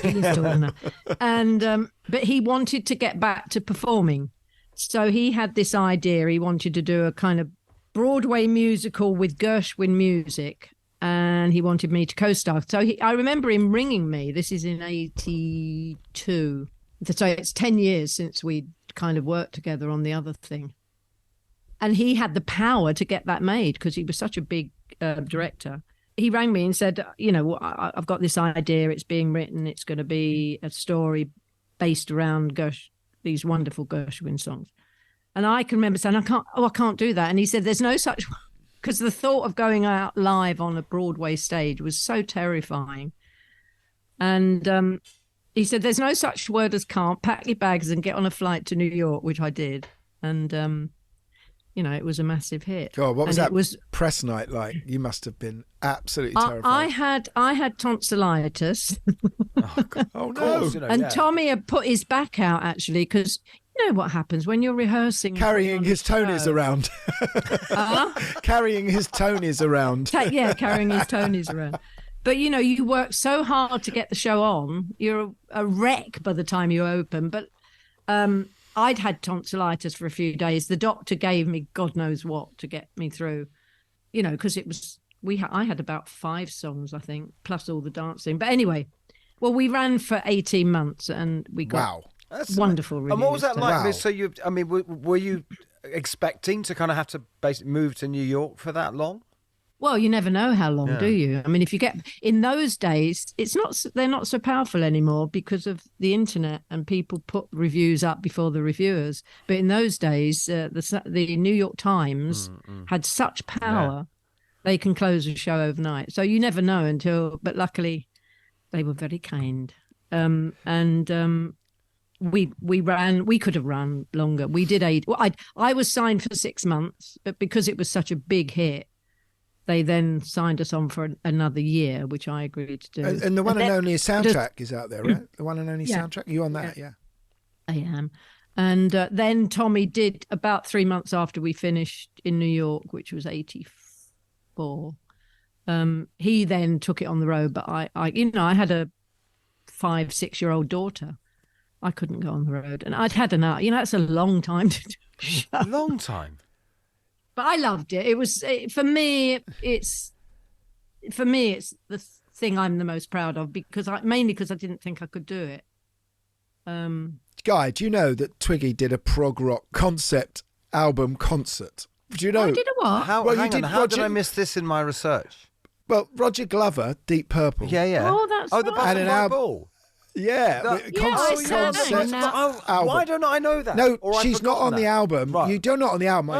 He is tall enough. And but he wanted to get back to performing, so he had this idea. He wanted to do a kind of Broadway musical with Gershwin music, and he wanted me to co-star. So I remember him ringing me. This is in '82. So it's 10 years since we'd kind of worked together on the other thing. And he had the power to get that made because he was such a big director. He rang me and said, I've got this idea. It's being written. It's going to be a story based around these wonderful Gershwin songs. And I can remember saying, I can't do that. And he said, there's no such, because the thought of going out live on a Broadway stage was so terrifying. And he said, there's no such word as can't. Pack your bags and get on a flight to New York, which I did. And, it was a massive hit. God, what was And that it was, press night like? You must have been absolutely terrified. I had tonsillitis. Oh no! And Tommy had put his back out actually because you know what happens when you're rehearsing, carrying his Tonys around. Carrying his Tonys around. Carrying his Tonys around. But you work so hard to get the show on. You're a wreck by the time you open. But I'd had tonsillitis for a few days. The doctor gave me God knows what to get me through. Because it was I had about 5 songs I think, plus all the dancing. But anyway, well, we ran for 18 months and we got wonderful reviews. And what was that like? Wow. So were you expecting to kind of have to basically move to New York for that long? Well, you never know how long, do you? I mean, if you get in those days, they're not so powerful anymore because of the internet and people put reviews up before the reviewers. But in those days, the New York Times had such power, they can close a show overnight. So you never know but luckily they were very kind. We could have run longer. We did 8. Well, I was signed for 6 months, but because it was such a big hit, they then signed us on for another year, which I agreed to do. And the one and only soundtrack is out there, right? The one and only soundtrack. Are you on that? Yeah. I am. And then Tommy did about 3 months after we finished in New York, which was 84. He then took it on the road, but I had a 5-6-year-old daughter. I couldn't go on the road, and I'd had enough. That's a long time to do a show. Long time. But I loved it. It was for me. It's the thing I'm the most proud of mainly because I didn't think I could do it. Guy, do you know that Twiggy did a prog rock concept album concert? Do you know? I did a what? How did I miss this in my research? Well, Roger Glover, Deep Purple. Yeah. Oh, that's the Butterfly Ball. Yeah, concept album. Why don't I know that? No, she's not on the album. Right. You're not on the album.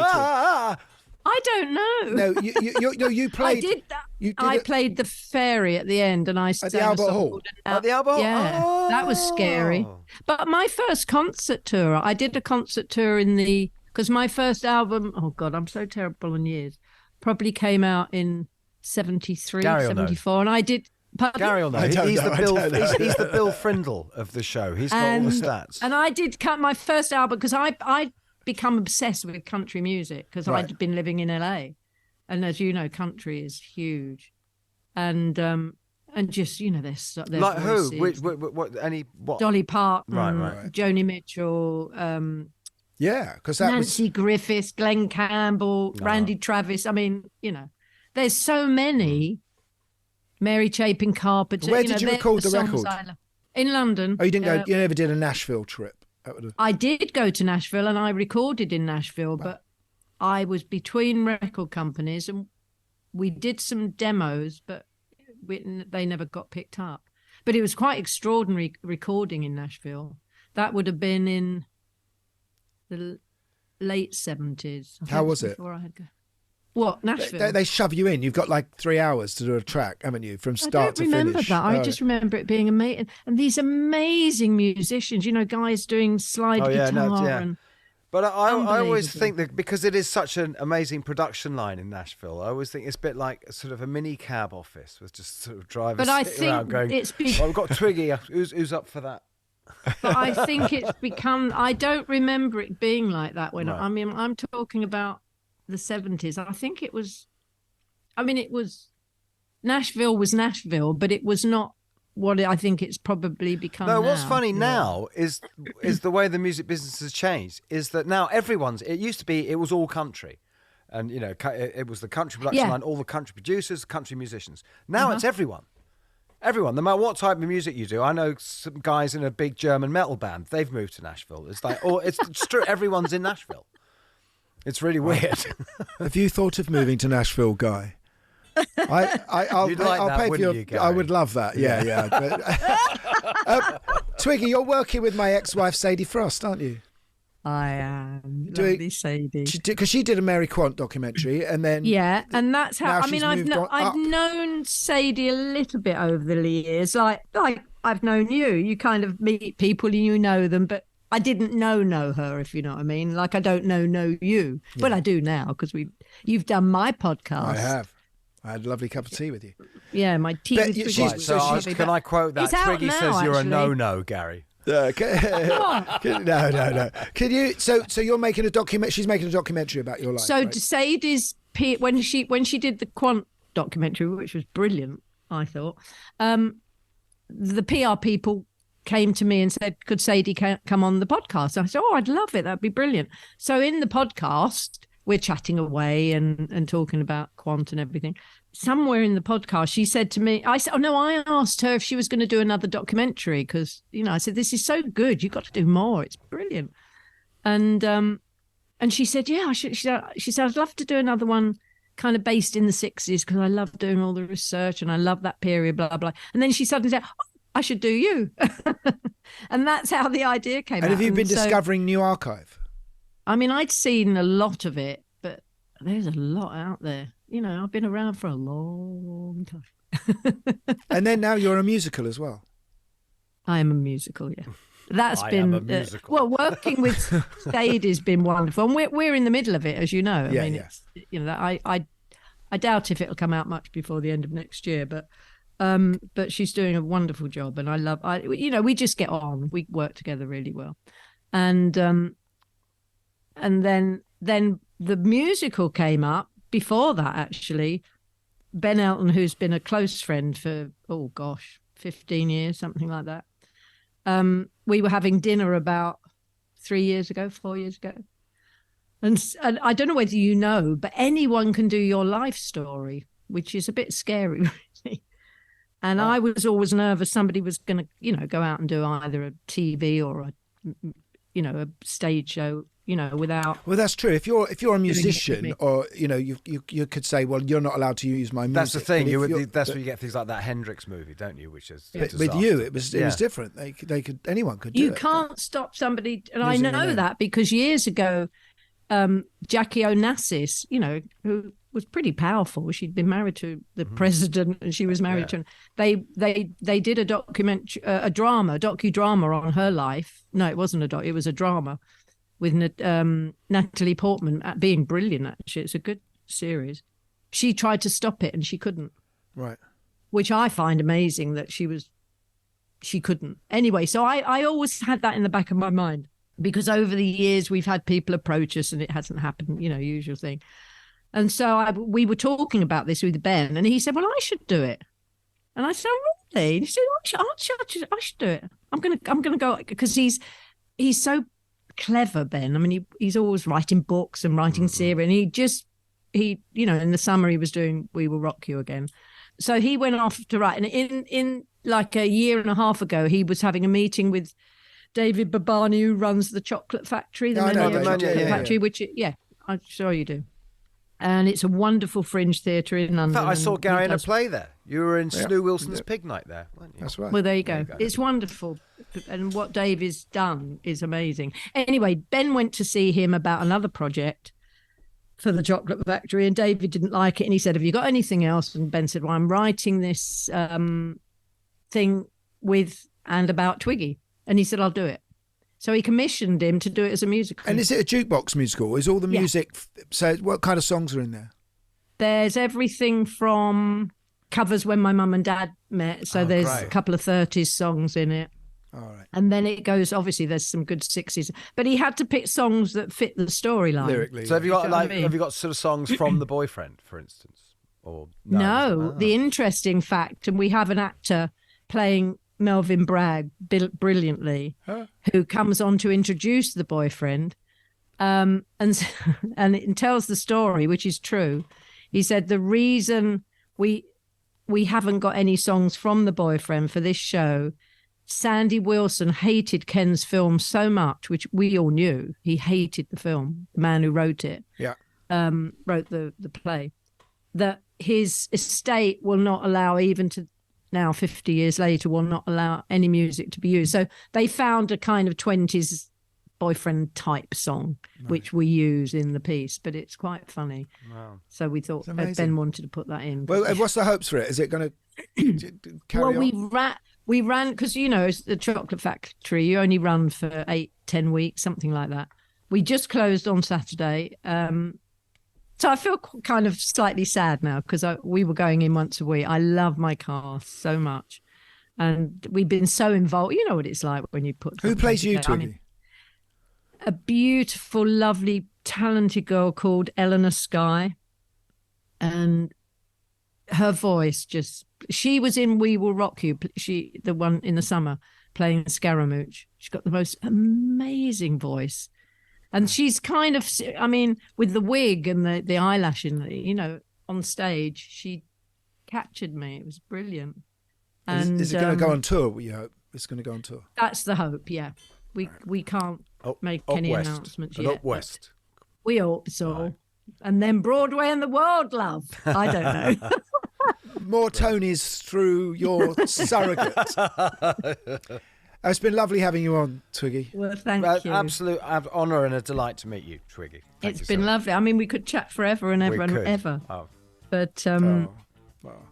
I don't know. No, you played. I did that. I played the fairy at the end, and I at the Albert Hall. At the Albert Hall. Yeah, that was scary. But my first concert tour, I did a concert tour because my first album. Oh God, I'm so terrible in years. Probably came out in 73, 74, and I did. Pardon? Gary will know. He's the Bill Frindle of the show. He's got all the stats. And I did cut my first album because I'd become obsessed with country music because I'd been living in LA, and as you know, country is huge, and just their like voices. What? Dolly Parton, right. Joni Mitchell, because that Nancy Griffiths, Glenn Campbell, Randy Travis. I mean, there's so many. Mary Chapin Carpenter. Where did you record the record? In London. Oh, you didn't go. You never did a Nashville trip. I did go to Nashville and I recorded in Nashville, but I was between record companies and we did some demos, but they never got picked up. But it was quite extraordinary recording in Nashville. That would have been in the late 70s. How was it? Before I had What, Nashville? They shove you in. You've got like 3 hours to do a track, haven't you, from start to finish? I don't remember that. I just remember it being amazing. And these amazing musicians, guys doing slide guitar. But I always think that because it is such an amazing production line in Nashville, I always think it's a bit like sort of a mini cab office with just sort of drivers around going, we've got Twiggy, who's up for that? But I think it's become, I don't remember it being like that I'm talking about the 70s. I think it was Nashville was Nashville, but it was not what I think it's probably become. No, now. What's funny now is the way the music business has changed. Is that now it used to be it was all country, and it was the country production line, all the country producers, country musicians. Now it's everyone. Everyone, no matter what type of music you do. I know some guys in a big German metal band. They've moved to Nashville. It's like, it's true. Everyone's in Nashville. It's really weird. Have you thought of moving to Nashville, Guy? I'll pay for your. I would love that. Yeah. But, Twiggy, you're working with my ex-wife Sadie Frost, aren't you? I am. Lovely Sadie. Because she did a Mary Quant documentary, and then and that's how. I've known Sadie a little bit over the years. Like I've known you. You kind of meet people and you know them, but I didn't know her, if you know what I mean. Like I don't know you. Yeah. Well, I do now because you've done my podcast. I have. I had a lovely cup of tea with you. Yeah, my tea with Twiggy. Right, so can I quote that? Twiggy says you're a no, Gary. No. Can you? So you're making a document. She's making a documentary about your life. So right? Sadie's when she did the Quant documentary, which was brilliant, I thought. The PR people came to me and said, "Could Sadie come on the podcast?" I said, "Oh, I'd love it. That'd be brilliant." So in the podcast, we're chatting away and talking about Quant and everything. Somewhere in the podcast, she said to me, I said, "Oh no," I asked her if she was going to do another documentary because, I said, "This is so good. You've got to do more. It's brilliant." And she said, "Yeah, she said, I'd love to do another one kind of based in the 60s because I love doing all the research and I love that period, blah, blah." And then she suddenly said, "Oh, I should do you." And that's how the idea came out. And have you been discovering new archive? I mean, I'd seen a lot of it, but there's a lot out there. I've been around for a long time. And then now you're a musical as well. I am a musical, yeah. That's been well, working with Sadie's been wonderful, and we're in the middle of it, as you know. I mean, it's, I doubt if it'll come out much before the end of next year, but she's doing a wonderful job, and we just get on. We work together really well, and then the musical came up. Before that, actually, Ben Elton, who's been a close friend for 15 years, something like that. We were having dinner about 4 years ago, and I don't know whether you know, but anyone can do your life story, which is a bit scary, really. And I was always nervous somebody was going to, go out and do either a TV or a stage show. Without. Well, that's true. If you're a musician, or you could say, well, you're not allowed to use my music. That's the thing. That's where you get things like that Hendrix movie, don't you? Which is with you, it was different. Anyone could do it. You can't stop somebody, and I know that because years ago, Jackie Onassis, who was pretty powerful. She'd been married to the president, and she was married to him. They did a docudrama on her life. No, it wasn't it was a drama. With Natalie Portman being brilliant, actually. It's a good series. She tried to stop it and she couldn't. Right. Which I find amazing that she couldn't. Anyway, so I always had that in the back of my mind because over the years we've had people approach us and it hasn't happened, usual thing. And so we were talking about this with Ben and he said, "Well, I should do it." And I said, "Oh, really?" And he said, I should do it. I'm gonna go because he's so clever, Ben. I mean, he's always writing books and writing series, and he in the summer he was doing We Will Rock You Again. So he went off to write, and in like a year and a half ago, he was having a meeting with David Babani, who runs the chocolate factory, the chocolate factory, which I'm sure you do. And it's a wonderful fringe theatre in London. In fact, I saw Gary in a play there. You were in Snu Wilson's Pig Night there, weren't you? That's right. Well, there you go. It's wonderful. And what Dave has done is amazing. Anyway, Ben went to see him about another project for the chocolate factory, and David didn't like it. And he said, "Have you got anything else?" And Ben said, "Well, I'm writing this thing with and about Twiggy." And he said, "I'll do it." So he commissioned him to do it as a musical. And is it a jukebox musical? Is all the music... So what kind of songs are in there? There's everything from covers When My Mum and Dad Met. So there's a couple of 30s songs in it. All right. And then it goes, obviously, there's some good 60s. But he had to pick songs that fit the storyline. Lyrically. So have you got sort of songs from The Boyfriend, for instance? Or No, the interesting fact, and we have an actor playing Melvin Bragg brilliantly, who comes on to introduce The Boyfriend, and it tells the story, which is true. He said the reason we haven't got any songs from The Boyfriend for this show, Sandy Wilson hated Ken's film so much, which we all knew. He hated the film, the man who wrote it. Yeah. Wrote the play, that his estate will not allow, even to now 50 years later, will not allow any music to be used. So they found a kind of 20s boyfriend type song, which we use in the piece, but it's quite funny. Wow. So we thought Ben wanted to put that in. Well, what's the hopes for it? Is it going to carry on? We ran, because, it's the chocolate factory. You only run for 8-10 weeks, something like that. We just closed on Saturday. So I feel kind of slightly sad now because we were going in once a week. I love my cast so much. And we've been so involved. You know what it's like when you put... Who plays you, Twiggy? A beautiful, lovely, talented girl called Eleanor Skye. And her voice just... She was in We Will Rock You, the one in the summer, playing Scaramouche. She's got the most amazing voice. And she's kind of, with the wig and the eyelash on stage, she captured me. It was brilliant. And is it going to go on tour, we hope? It's going to go on tour? That's the hope, yeah. We can't make any announcements yet. Up west. We hope so. Right. And then Broadway and the world, love. I don't know. More Tonys through your surrogate. It's been lovely having you on, Twiggy. Well, thank you. Absolute honour and a delight to meet you, Twiggy. It's been lovely. We could chat forever and ever and ever. Oh. But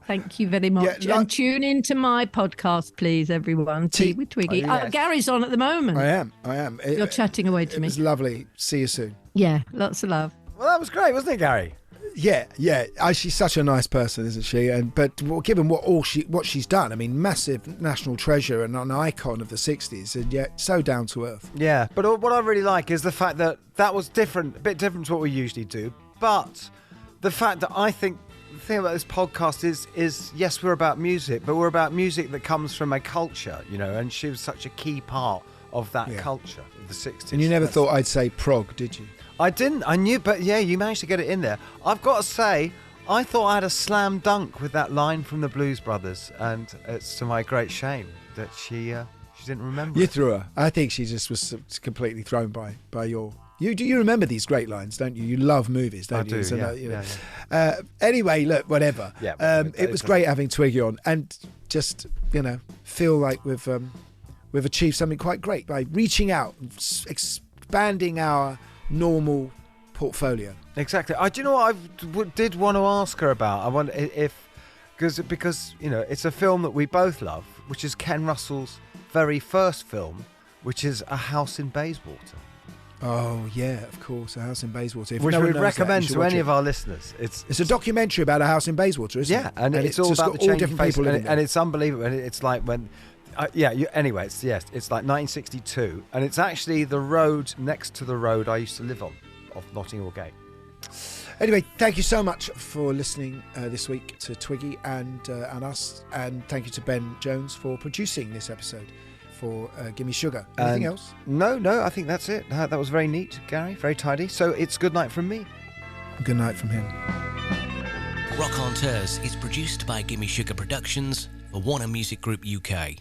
thank you very much. Yeah, and tune into my podcast, please, everyone. Tea with Twiggy. Yes. Gary's on at the moment. I am. You're chatting away to me. It was lovely. See you soon. Yeah, lots of love. Well, that was great, wasn't it, Gary? Yeah. She's such a nice person, isn't she? But given what she's done, massive national treasure and an icon of the '60s, and yet so down to earth. Yeah, but what I really like is the fact that was different, a bit different to what we usually do. But the fact that I think the thing about this podcast is yes, we're about music, but we're about music that comes from a culture, and she was such a key part of that culture of the '60s. And you never thought I'd say prog, did you? I didn't. I knew, but yeah, you managed to get it in there. I've got to say, I thought I had a slam dunk with that line from the Blues Brothers, and it's to my great shame that she didn't remember. You threw her. I think she just was completely thrown by your... You remember these great lines, don't you? You love movies, don't you? I do, so yeah. Anyway, look, whatever. Yeah, it was great having Twiggy on, and just, feel like we've achieved something quite great by reaching out, expanding our normal portfolio. Exactly. Do you know what I did want to ask her about? I wonder if because it's a film that we both love, which is Ken Russell's very first film, which is A House in Bayswater. Oh yeah, of course, A House in Bayswater. Which we recommend to any of our listeners. It's a documentary about a house in Bayswater, isn't it? Yeah, and it's all about the all different people, and it's unbelievable. And it's like when. Anyway, it's like 1962, and it's actually the road next to the road I used to live on, off Notting Hill Gate. Anyway, thank you so much for listening this week to Twiggy and us, and thank you to Ben Jones for producing this episode for Gimme Sugar. Anything else? No, I think that's it. That was very neat, Gary, very tidy. So it's good night from me. Good night from him. Rockonteurs is produced by Gimme Sugar Productions for Warner Music Group UK.